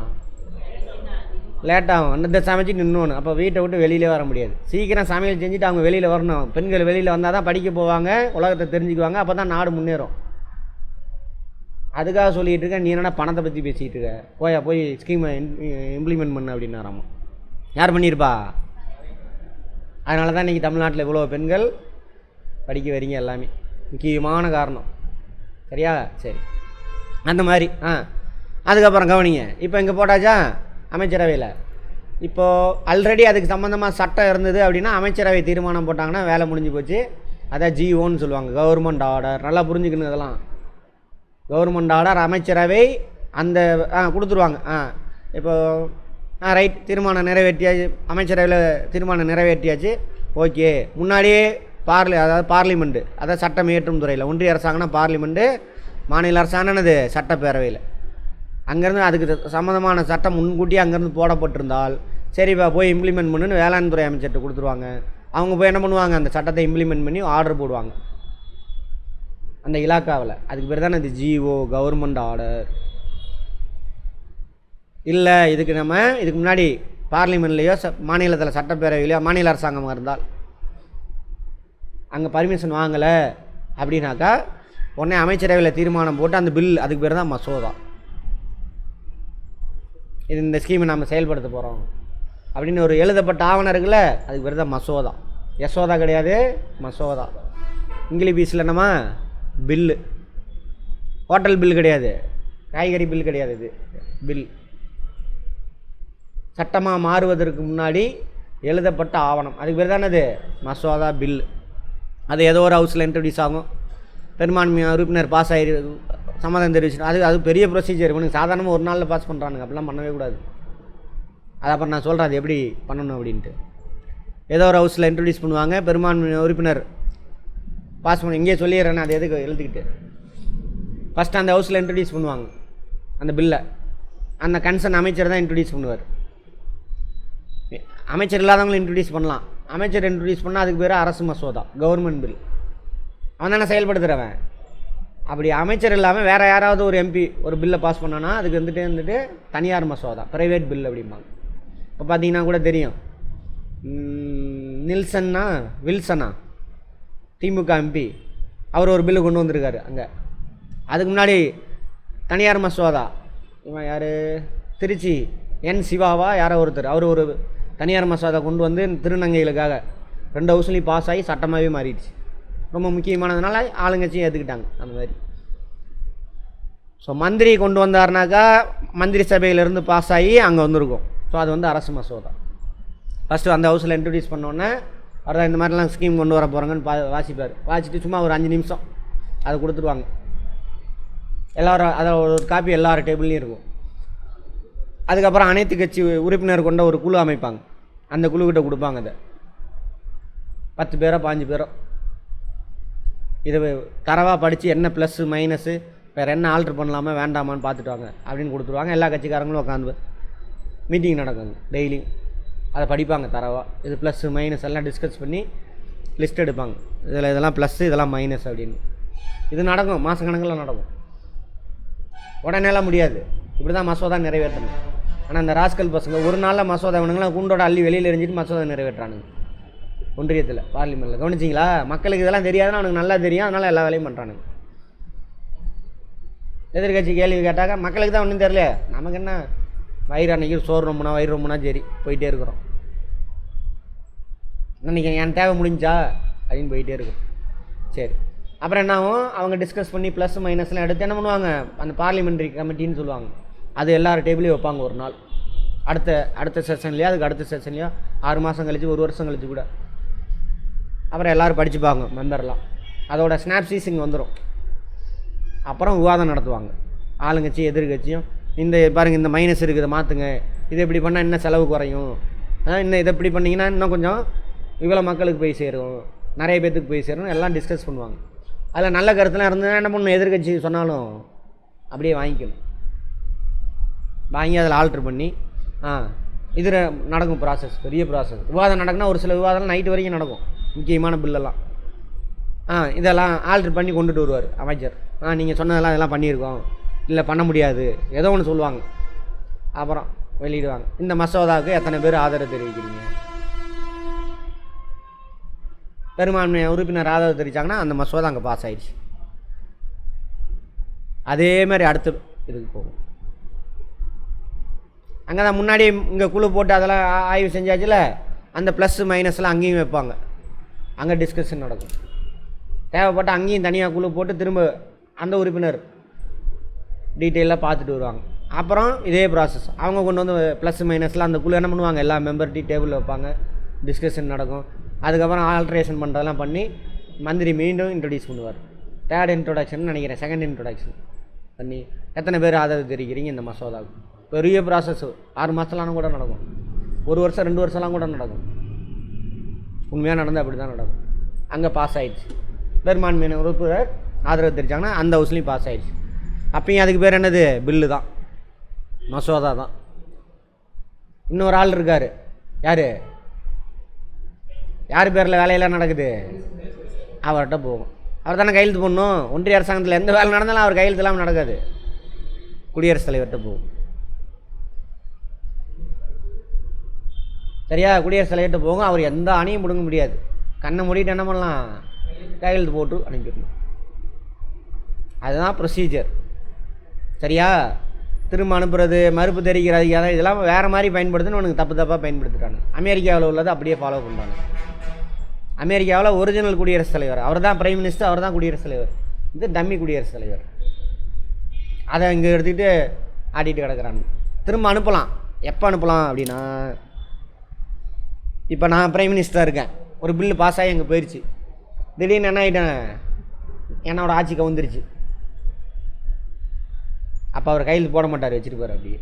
லேட்டாகும், அந்த சமைச்சிட்டு நின்றுணும். அப்போ வீட்டை விட்டு வெளியிலே வர முடியாது. சீக்கிரம் சமையல் செஞ்சுட்டு அவங்க வெளியில் வரணும். பெண்கள் வெளியில் வந்தால் தான் படிக்க போவாங்க, உலகத்தை தெரிஞ்சுக்குவாங்க, அப்போ தான் நாடு முன்னேறும். அதுக்காக சொல்லிகிட்டு இருக்கேன். நீ என்னென்னா பணத்தை பற்றி பேசிகிட்டு இருக்க, போய் ஸ்கீமை இம்ப்ளிமெண்ட் பண்ணு அப்படின்னாராமா. யார் பண்ணியிருப்பா? அதனால தான் இன்றைக்கி தமிழ்நாட்டில் இவ்வளோ பெண்கள் படிக்க வரீங்க, எல்லாமே முக்கியமான காரணம். சரியா? சரி, அந்த மாதிரி அதுக்கப்புறம் கவனிங்க. இப்போ இங்கே போட்டாச்சா அமைச்சரவையில். இப்போது ஆல்ரெடி அதுக்கு சம்மந்தமாக சட்டம் இருந்தது அப்படின்னா அமைச்சரவை தீர்மானம் போட்டாங்கன்னா வேலை முடிஞ்சு போச்சு. அதான் ஜிஓன்னு சொல்லுவாங்க, கவர்மெண்ட் ஆர்டர். நல்லா புரிஞ்சுக்கணும் இதெல்லாம். கவர்மெண்ட் ஆர்டர், அமைச்சரவை அந்த கொடுத்துருவாங்க. இப்போது ரைட், தீர்மானம் நிறைவேற்றியாச்சு, அமைச்சரவையில் தீர்மானம் நிறைவேற்றியாச்சு, ஓகே. முன்னாடியே அதாவது பார்லிமெண்ட்டு, அதாவது சட்டம் இயற்றும் துறையில், ஒன்றிய அரசாங்கம்னா பார்லிமெண்ட்டு, மாநில அரசாங்கன்னது சட்டப்பேரவையில். அங்கேருந்து அதுக்கு சம்மந்தமான சட்டம் முன்கூட்டியே அங்கேருந்து போடப்பட்டிருந்தால் சரிப்பா போய் இம்ப்ளிமெண்ட் பண்ணுன்னு வேளாண் துறை அமைச்சர்கிட்ட கொடுத்துருவாங்க. அவங்க போய் என்ன பண்ணுவாங்க, அந்த சட்டத்தை இம்ப்ளிமெண்ட் பண்ணி ஆர்டர் போடுவாங்க அந்த இலாக்காவில். அதுக்கு பேர் தானே இது ஜிஓ, கவர்மெண்ட் ஆர்டர். இல்லை இதுக்கு முன்னாடி பார்லிமெண்ட்லேயோ மாநிலத்தில் சட்டப்பேரவையிலையோ மாநில அரசாங்கமாக இருந்தால் அங்கே பர்மிஷன் வாங்கலை அப்படின்னாக்கா உடனே அமைச்சரவையில் தீர்மானம் போட்டு அந்த பில், அதுக்கு பேர் தான் மசோதா. இது இந்த ஸ்கீமை நம்ம செயல்படுத்த போகிறோம் அப்படின்னு ஒரு எழுதப்பட்ட ஆவணம் இருக்குல்ல, அதுக்கு பேர் தான் மசோதா. யசோதா கிடையாது, மசோதா. இங்கிலீஷில் என்னமா பில்லு, ஹோட்டல் பில்லு கிடையாது, காய்கறி பில் கிடையாது, இது பில். சட்டமாக மாறுவதற்கு முன்னாடி எழுதப்பட்ட ஆவணம், அதுக்கு பேர் தானே அது மசோதா பில். அது ஏதோ ஒரு ஹவுஸில் இன்ட்ரடியூஸ் ஆகும், பெரும்பான்மை உறுப்பினர் பாஸ் ஆகி சம்மதம் தெரிவிச்சிடும். அது பெரிய ப்ரொசீஜர். இவனுக்கு சாதாரணமாக ஒரு நாளில் பாஸ் பண்ணுறானுங்க, அப்படிலாம் பண்ணவே கூடாது. அது அப்புறம் நான் சொல்கிறேன் அது எப்படி பண்ணணும் அப்படின்ட்டு. ஏதோ ஒரு ஹவுஸில் இன்ட்ரடியூஸ் பண்ணுவாங்க, பெரும்பான்மை உறுப்பினர் பாஸ் பண்ணி, இங்கேயே சொல்லிடுறேன்னு அது எதுக்கு எழுதிக்கிட்டு. ஃபஸ்ட்டு அந்த ஹவுஸில் இன்ட்ரடியூஸ் பண்ணுவாங்க அந்த பில்லை. அந்த கன்சர்ன் அமைச்சர் தான் இன்ட்ரடியூஸ் பண்ணுவார். அமைச்சர் இல்லாதவங்களும் இன்ட்ரடியூஸ் பண்ணலாம். அமைச்சர் இன்ட்ரடியூஸ் பண்ணால் அதுக்கு பேர் அரசு மசோதா, கவர்மெண்ட் பில். அவன் தானே செயல்படுத்துகிறவன். அப்படி அமைச்சர் இல்லாமல் வேறு யாராவது ஒரு எம்பி ஒரு பில்லை பாஸ் பண்ணோன்னா அதுக்கு வந்துட்டு தனியார் மசோதா, ப்ரைவேட் பில் அப்படிம்பாங்க. இப்போ பார்த்தீங்கன்னா கூட தெரியும், வில்சனா திமுக எம்பி, அவர் ஒரு பில்லு கொண்டு வந்திருக்காரு அங்கே. அதுக்கு முன்னாடி தனியார் மசோதா, இவன் யார், திருச்சி சிவாவா யாரோ ஒருத்தர், அவர் ஒரு தனியார் மசோதா கொண்டு வந்து திருநங்கைகளுக்காக 2 ஹவுஸ்லையும் பாஸ் ஆகி சட்டமாகவே மாறிடுச்சு. ரொம்ப முக்கியமானதுனால ஆளுங்கட்சியும் ஏற்றுக்கிட்டாங்க அந்த மாதிரி. ஸோ மந்திரி கொண்டு வந்தார்னாக்கா மந்திரி சபையிலேருந்து பாஸ் ஆகி அங்கே வந்திருக்கும். ஸோ அது வந்து அரசு மசோதா. ஃபஸ்ட்டு அந்த ஹவுஸில் இன்ட்ரடியூஸ் பண்ணோன்னே அவர் தான் இந்த மாதிரிலாம் ஸ்கீம் கொண்டு வர போகிறாங்கன்னு வாசிப்பார். வாசிட்டு சும்மா ஒரு 5 நிமிஷம் அதை கொடுத்துருவாங்க. எல்லோரும் அதை ஒரு காப்பி எல்லார் டேபிள்லையும் இருக்கும். அதுக்கப்புறம் அனைத்து கட்சி உறுப்பினர் கொண்ட ஒரு குழு அமைப்பாங்க. அந்த குழுக்கிட்ட கொடுப்பாங்க. அதை 10 பேரோ 15 பேரோ இதை தரவாக படித்து என்ன ப்ளஸ்ஸு மைனஸு வேறு என்ன ஆல்ட்ரு பண்ணலாமா வேண்டாமான்னு பார்த்துட்டு வாங்க அப்படின்னு கொடுத்துருவாங்க. எல்லா கட்சிக்காரங்களும் உட்காந்து மீட்டிங் நடக்குங்க டெய்லியும். அதை படிப்பாங்க தரவாக. இது ப்ளஸ்ஸு மைனஸ் எல்லாம் டிஸ்கஸ் பண்ணி லிஸ்ட் எடுப்பாங்க. இதெல்லாம் ப்ளஸ்ஸு இதெல்லாம் மைனஸ் அப்படின்னு. இது நடக்கும், மாதக்கணக்கில் நடக்கும். உடனேலாம் முடியாது. இப்படி தான் மசோதா நிறைவேற்றணும். ஆனால் இந்த ராஸ்கல் பசங்க ஒரு நாளில் மசோதா வேணுங்களாம் கூண்டோட அள்ளி வெளியில் எரிஞ்சிட்டு மசோதா நிறைவேற்றானுங்க ஒன்றியத்தில், பார்லிமெண்ட்டில். கவனிச்சிங்களா? மக்களுக்கு இதெல்லாம் தெரியாதுன்னு அவனுக்கு நல்லா தெரியும், அதனால் எல்லா வேலையும் பண்ணுறானுங்க. எதிர்கட்சி கேள்வி கேட்டாக்கா மக்களுக்கு தான் ஒன்றும் தெரியல, நமக்கு என்ன வயிறு அன்றைக்கி சோறு ரொம்பனா வயிறு ரொம்பனா சரி போயிட்டே இருக்கிறோம். இன்றைக்கி என் தேவை முடிஞ்சா அப்படின்னு போயிட்டே இருக்கும். சரி, அப்புறம் என்ன ஆகும், அவங்க டிஸ்கஸ் பண்ணி ப்ளஸ் மைனஸ்லாம் எடுத்து என்ன பண்ணுவாங்க, அந்த பார்லிமெண்ட்ரி கமிட்டின்னு சொல்லுவாங்க. அது எல்லார் டேபிளையும் வைப்பாங்க ஒரு நாள். அடுத்த செஷன்லையோ அதுக்கு அடுத்த செஷன்லையோ 6 மாதம் கழிச்சு 1 வருஷம் கழிச்சு கூட. அப்புறம் எல்லோரும் படிச்சுப்பாங்க மெம்பர்லாம். அதோட ஸ்னாப்சீஸ் வந்துடும். அப்புறம் விவாதம் நடத்துவாங்க ஆளுங்கட்சி எதிர்கட்சியும். இந்த பாருங்கள், இந்த மைனஸ் இருக்குது மாற்றுங்க, இதை இப்படி பண்ணால் இன்னும் செலவு குறையும், இன்னும் இதை இப்படி பண்ணிங்கன்னா இன்னும் கொஞ்சம் இவ்வளோ மக்களுக்கு போய் சேரும், நிறைய பேர்த்துக்கு போய் சேரும், எல்லாம் டிஸ்கஸ் பண்ணுவாங்க. அதில் நல்ல கருத்துலாம் இருந்ததுன்னா என்ன பண்ணணும், எதிர்கட்சி சொன்னாலும் அப்படியே வாங்கிக்கணும். வாங்கி அதில் ஆல்ட்ரு பண்ணி இதில் நடக்கும் ப்ராசஸ், பெரிய ப்ராசஸ். விவாதம் நடக்குன்னா ஒரு சில விவாதம் நைட்டு வரைக்கும் நடக்கும். முக்கியமான பில்லெல்லாம் இதெல்லாம் ஆல்ட்ரு பண்ணி கொண்டுட்டு வருவார் அமைச்சர். நீங்கள் சொன்னதெல்லாம் இதெல்லாம் பண்ணியிருக்கோம், இல்லை பண்ண முடியாது, ஏதோ ஒன்று சொல்லுவாங்க. அப்புறம் வெளியிடுவாங்க. இந்த மசோதாவுக்கு எத்தனை பேர் ஆதரவு தெரிவிக்கிறீங்க, பெரும்பான்மை உறுப்பினர் ஆதரவு தெரிவித்தாங்கன்னா அந்த மசோதா அங்கே பாஸ் ஆகிடுச்சு. அதே மாதிரி அடுத்து இதுக்கு போகும். அங்கே தான் முன்னாடி இங்கே குழு போட்டு அதெல்லாம் ஆய்வு செஞ்சாச்சுல, அந்த ப்ளஸ்ஸு மைனஸ்லாம் அங்கேயும் வைப்பாங்க. அங்கே டிஸ்கஷன் நடக்கும். தேவைப்பட்ட அங்கேயும் தனியாக குழு போட்டு திரும்ப அந்த உறுப்பினர் டீட்டெயிலாக பார்த்துட்டு வருவாங்க. அப்புறம் இதே ப்ராசஸ் அவங்க கொண்டு வந்து ப்ளஸ் மைனஸ்லாம் அந்த குழு என்ன பண்ணுவாங்க, எல்லா மெம்பர் டேபிளில் வைப்பாங்க, டிஸ்கஷன் நடக்கும். அதுக்கப்புறம் ஆல்ட்ரேஷன் பண்ணுறதெல்லாம் பண்ணி மந்திரி மீண்டும் இன்ட்ரடியூஸ் பண்ணுவார். தேர்ட் இன்ட்ரொடக்ஷன் நினைக்கிறேன், செகண்ட் இன்ட்ரொடக்ஷன் பண்ணி எத்தனை பேர் ஆதரவு தெரிவிக்கிறீங்க இந்த மசோதாவுக்கு. பெரிய ப்ராசஸ் 6 மாதம்லாம் கூட நடக்கும், 1 வருஷம் 2 வருஷம்லாம் கூட நடக்கும். உண்மையாக நடந்தால் அப்படி தான் நடக்கும். அங்கே பாஸ் ஆகிடுச்சு. பெரும்பான்மையான உறுப்பினர் ஆதரவு தெரிவித்தாங்கன்னா அந்த ஹவுஸ்லேயும் பாஸ் ஆகிடுச்சு. அப்பயும் அதுக்கு பேர் என்னது, பில்லு தான், மசோதா தான். இன்னொரு ஆள் இருக்கார், யார் பேரில் வேலையெல்லாம் நடக்குது, அவர்கிட்ட போகும். அவர் தானே கையெழுத்து போடணும். ஒன்றிய அரசாங்கத்தில் எந்த வேலை நடந்தாலும் அவர் கையெழுத்து இல்லாமல் நடக்காது. குடியரசுத் தலைவர்கிட்ட போகும். சரியா? குடியரசுத் தலைவர்கிட்ட போகும். அவர் எந்த அணியும் முடுங்க முடியாது. கண்ணை மூடிட்டு என்ன பண்ணலாம், கையெழுத்து போட்டு அனுப்பிடணும். அதுதான் ப்ரொசீஜர். சரியா? திரும்ப அனுப்புறது, மறுப்பு தெரிவிக்கிறது, இதெல்லாம் வேறு மாதிரி பயன்படுத்துன்னு உனக்கு தப்பாக பயன்படுத்துகிறாங்க. அமெரிக்காவில் உள்ளதை அப்படியே ஃபாலோ பண்ணுறாங்க. அமெரிக்காவில் ஒரிஜினல் குடியரசுத் தலைவர் அவர் தான், பிரைம் மினிஸ்டர் அவர் தான் குடியரசுத் தலைவர். இது டம்மி குடியரசுத் தலைவர். அதை இங்கே எடுத்துக்கிட்டு ஆட்டிகிட்டு கிடக்குறாங்க. திரும்ப அனுப்பலாம். எப்போ அனுப்பலாம் அப்படின்னா, இப்போ நான் பிரைம் மினிஸ்டராக இருக்கேன், ஒரு பில்லு பாஸ் ஆகி அங்கே போயிடுச்சு, திடீர்னு என்ன ஆகிட்டேன், என்னோடய ஆட்சி கவுந்துருச்சு. அப்போ அவர் கையில் போட மாட்டார், வச்சுருப்பார் அப்படியே.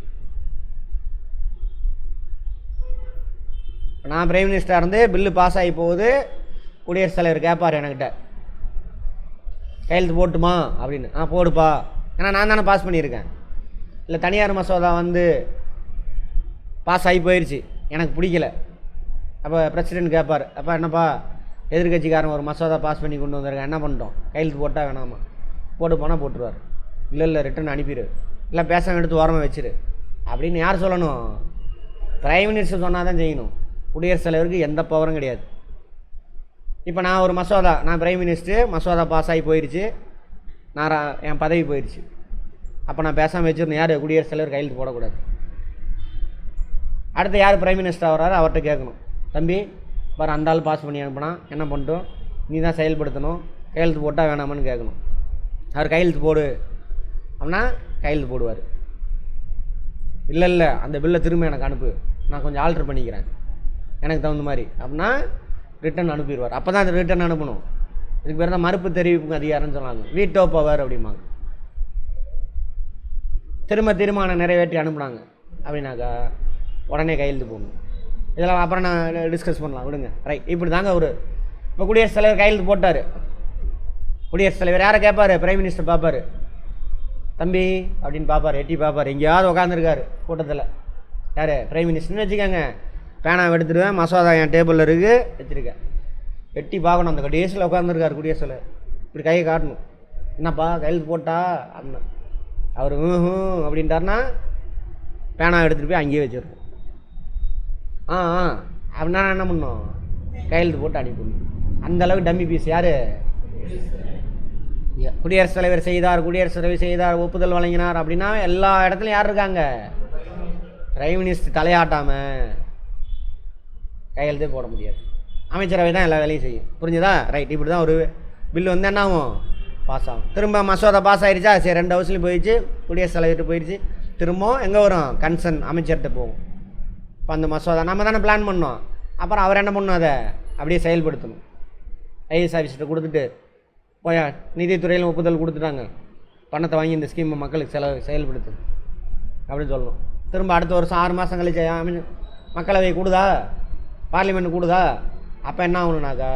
நான் பிரைம் மினிஸ்டராக இருந்து பில்லு பாஸ் ஆகி போகுது, குடியரசுத் தலைவர் கேட்பார் என்கிட்ட, கையெழுத்து போட்டுமா அப்படின்னு. போடுப்பா, ஏன்னா நான் தானே பாஸ் பண்ணியிருக்கேன். இல்லை தனியார் மசோதா வந்து பாஸ் ஆகி போயிடுச்சு, எனக்கு பிடிக்கல. அப்போ பிரசிடென்ட் கேட்பார், அப்போ என்னப்பா எதிர்கட்சிக்காரன் ஒரு மசோதா பாஸ் பண்ணி கொண்டு வந்திருக்கேன், என்ன பண்ணிட்டோம், கையெழுத்து போட்டால் வேணாமா, போட்டு போனால் போட்டுருவார். இல்லை ரிட்டன் அனுப்பிடு, இல்லை பேசாமல் எடுத்து ஓரமாக வச்சிரு அப்படின்னு யார் சொல்லணும்? பிரைம் மினிஸ்டர் சொன்னால் தான் செய்யணும். குடியரசுத் தலைவருக்கு எந்த பவரும் கிடையாது. இப்போ நான் ஒரு மசோதா, நான் பிரைம் மினிஸ்டர், மசோதா பாஸ் ஆகி போயிடுச்சு, நான் என் பதவி போயிடுச்சு, அப்போ நான் பேசாமல் வச்சுருந்தேன். யார்? குடியரசுத் தலைவர் கையெழுத்து போடக்கூடாது. அடுத்து யார் பிரைம் மினிஸ்டர் ஆகிறாரோ அவர்கிட்ட கேட்கணும், தம்பி பாரு அந்த ஆள் பாஸ் பண்ணி அனுப்புனா என்ன பண்ணிட்டோம், நீ தான் செயல்படுத்தணும், கையெழுத்து போட்டால் வேணாமான்னு கேட்கணும். அவர் கையெழுத்து போடு அப்படின்னா கையெழுத்து போடுவார். இல்லை அந்த பில்லை திரும்ப எனக்கு அனுப்பு, நான் கொஞ்சம் ஆல்ட்ரு பண்ணிக்கிறேன் எனக்கு தகுந்த மாதிரி அப்படின்னா ரிட்டன் அனுப்பிடுவார். அப்போ தான் அது ரிட்டன் அனுப்பணும். இதுக்கு பேர் தான் மறுப்பு தெரிவிப்புங்க அதிகாரம்னு சொன்னாங்க, வீட்டோ பவர் அப்படிம்பாங்க. திரும்ப தீர்மானம் நிறைவேற்றி அனுப்புனாங்க அப்படின்னாக்கா உடனே கையெழுத்து போகணும். இதெல்லாம் அப்புறம் நான் டிஸ்கஸ் பண்ணலாம், விடுங்க. ரைட், இப்படி தாங்க ஒரு இப்போ குடியரசுத் தலைவர் கையெழுத்து போட்டார். குடியரசுத் தலைவர் யாரை கேட்பார்? பிரைம் மினிஸ்டர் பார்ப்பார், தம்பி அப்படின்னு பார்ப்பார், எட்டி பார்ப்பார். எங்கேயாவது உட்காந்துருக்காரு கூட்டத்தில், யார்? பிரைம் மினிஸ்டர்னு வச்சுக்கோங்க. பேனாவை எடுத்துடுவேன், மசோதா என் டேபிளில் இருக்குது வச்சுருக்கேன், எட்டி பார்க்கணும். அந்த கடைசியில் உட்காந்துருக்காரு குடியரசுத் தலைவர், இப்படி கையை காட்டணும், என்னப்பா கையெழுத்து போட்டா அப்படின்னா. அவர் அப்படின்ட்டார்னா பேனாவை எடுத்துகிட்டு போய் அங்கேயே வச்சுருக்கோம். அப்படின்னா என்ன பண்ணணும்? கையெழுத்து போட்டு அனுப்பிடணும். அந்தளவுக்கு டம்மி பீஸ் யார்? குடியரசுத் தலைவர் செய்தார், குடியரசுத் தலைவர் செய்தார், ஒப்புதல் வழங்கினார் அப்படின்னா எல்லா இடத்துலையும் யார் இருக்காங்க? பிரைம் மினிஸ்டர் தலையாட்டாமல் கையெழுத்தே போட முடியாது. அமைச்சரவை தான் எல்லா வேலையும் செய்யும். புரிஞ்சுதா? ரைட், இப்படி தான் ஒரு பில்லு வந்து என்ன ஆகும்? பாஸ் ஆகும். திரும்ப மசோதா பாஸ் ஆகிடுச்சா, சரி 2 ஹவுஸ்லையும் போயிடுச்சு, குடியரசுத் தலைவர்கிட்ட போயிடுச்சு, திரும்பவும் எங்கே வரும்? கன்சர்ன் அமைச்சர்கிட்ட போகும். இப்போ அந்த மசோதா நம்ம தானே பிளான் பண்ணோம், அப்புறம் அவர் என்ன பண்ணணும்? அதை அப்படியே செயல்படுத்தணும். ஐஏஎஸ் ஆஃபீஸர்கிட்ட கொடுத்துட்டு போயா நிதித்துறையில் ஒப்புதல் கொடுத்துட்டாங்க, பணத்தை வாங்கி இந்த ஸ்கீமை மக்களுக்கு செயல்படுத்தணும் அப்படின்னு சொல்லணும். திரும்ப அடுத்த வருஷம் 6 மாதம் கழிச்சு மக்களவை கூடுதா, பார்லிமெண்ட் கூடுதா, அப்போ என்ன ஆகணுன்னாக்கா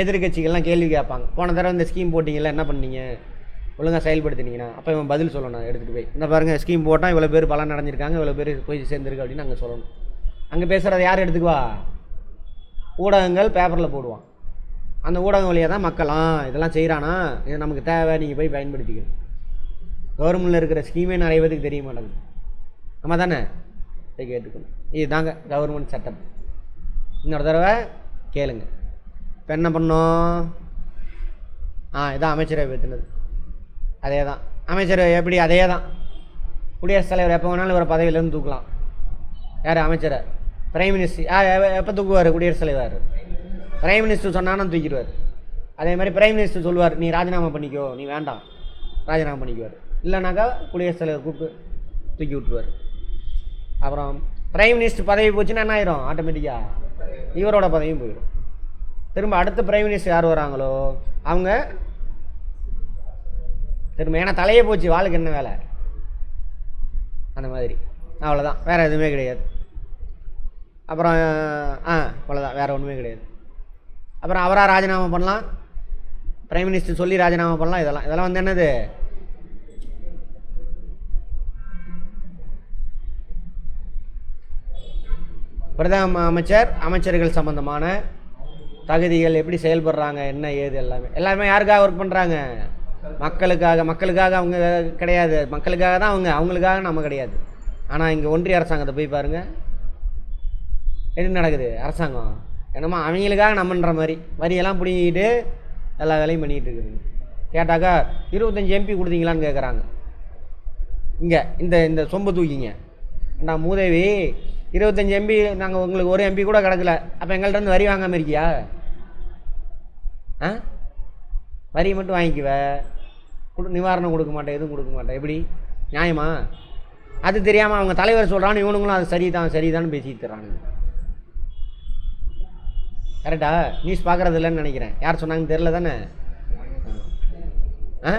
எதிர்கட்சிகள்லாம் கேள்வி கேட்பாங்க, போன தடவை இந்த ஸ்கீம் போட்டிங்களா, என்ன பண்ணீங்க, ஒழுங்காக செயல்படுத்தினீங்கன்னா. அப்போ இவன் பதில் சொல்லணும், எடுத்துகிட்டு போய் இந்த பாருங்கள் ஸ்கீம் போட்டால் இவ்வளோ பேர் பலன் அடைஞ்சிருக்காங்க, இவ்வளோ பேர் போய் சேர்ந்துருக்கு அப்படின்னு அங்கே சொல்லணும். அங்கே பேசுகிறத யார் எடுத்துக்குவா? ஊடகங்கள் பேப்பரில் போடுவான். அந்த ஊடகம் வழியாக தான் மக்களாம் இதெல்லாம் செய்கிறானா, இது நமக்கு தேவை, நீங்கள் போய் பயன்படுத்திக்கணும். கவர்மெண்ட்டில் இருக்கிற ஸ்கீமே நிறைய பேருக்கு தெரிய மாட்டேங்குது, நம்ம தானே இதை கேட்டுக்கணும். இது தாங்க கவர்மெண்ட் செட்டப். இன்னொரு தடவை கேளுங்க. இப்போ என்ன பண்ணோம்? இதான் அமைச்சரவை பற்றினது. அதே தான் அமைச்சரவை எப்படி? அதே தான். குடியரசுத் தலைவர் எப்போ வேணாலும் ஒரு பதவியிலேருந்து தூக்கலாம். யார்? அமைச்சரை. பிரைம் மினிஸ்டர் எப்போ தூக்குவார்? குடியரசுத் தலைவர். பிரைம் மினிஸ்டர் சொன்னாலும் தூக்கிடுவார். அதே மாதிரி பிரைம் மினிஸ்டர் சொல்லுவார், நீ ராஜினாமா பண்ணிக்கோ, நீ வேண்டாம், ராஜினாமா பண்ணிக்குவார். இல்லைனாக்கா குடியரசுத் தலைவர் கூப்பிட்டு தூக்கி விட்டுருவார். அப்புறம் பிரைம் மினிஸ்டர் பதவி போச்சுன்னா என்ன ஆயிரும்? ஆட்டோமேட்டிக்காக இவரோட பதவியும் போயிடும். திரும்ப அடுத்த பிரைம் மினிஸ்டர் யார் வராங்களோ அவங்க திரும்ப, ஏன்னா தலையே போச்சு, வாளுக்கு என்ன வேலை, அந்த மாதிரி. அவ்வளோதான், வேறு எதுவுமே கிடையாது. அப்புறம் அவ்வளோதான், வேறு ஒன்றுமே கிடையாது. அப்புறம் அவராக ராஜினாமா பண்ணலாம், பிரைம் மினிஸ்டர் சொல்லி ராஜினாமா பண்ணலாம். இதெல்லாம் வந்து என்னது? பிரதம அமைச்சர், அமைச்சர்கள் சம்பந்தமான தகுதிகள், எப்படி செயல்படுறாங்க, என்ன ஏது, எல்லாமே யாருக்காக ஒர்க் பண்ணுறாங்க? மக்களுக்காக அவங்க கிடையாது, மக்களுக்காக தான் அவங்களுக்காக நம்ம கிடையாது. ஆனால் இங்கே ஒன்றிய அரசாங்கத்தை போய் பாருங்கள், என்ன நடக்குது? அரசாங்கம் என்னமோ அவங்களுக்காக நம்மன்ற மாதிரி வரியெல்லாம் பிடிங்கிட்டு எல்லா வேலையும் பண்ணிகிட்டு இருக்குதுங்க. கேட்டாக்கா 25 MP கொடுத்தீங்களான்னு கேட்குறாங்க. இங்கே இந்த சொம்பு தூக்கிங்க, ஏண்டா மூதேவி, 25 MP நாங்கள் உங்களுக்கு 1 MP கூட கிடக்கல, அப்போ எங்கள்கிட்ட வந்து வரி வாங்காமல் இருக்கியா? வரி மட்டும் வாங்கிக்குவ, நிவாரணம் கொடுக்க மாட்டேன், எதுவும் கொடுக்க மாட்டேன். எப்படி நியாயமா? அது தெரியாமல் அவங்க தலைவர் சொல்கிறான்னு இவனுங்களும் அது சரிதான் பேசிட்டு தர்றானுங்க. கரெக்டா? நியூஸ் பார்க்குறது இல்லைன்னு நினைக்கிறேன். யார் சொன்னாங்கன்னு தெரில தானே? ஆ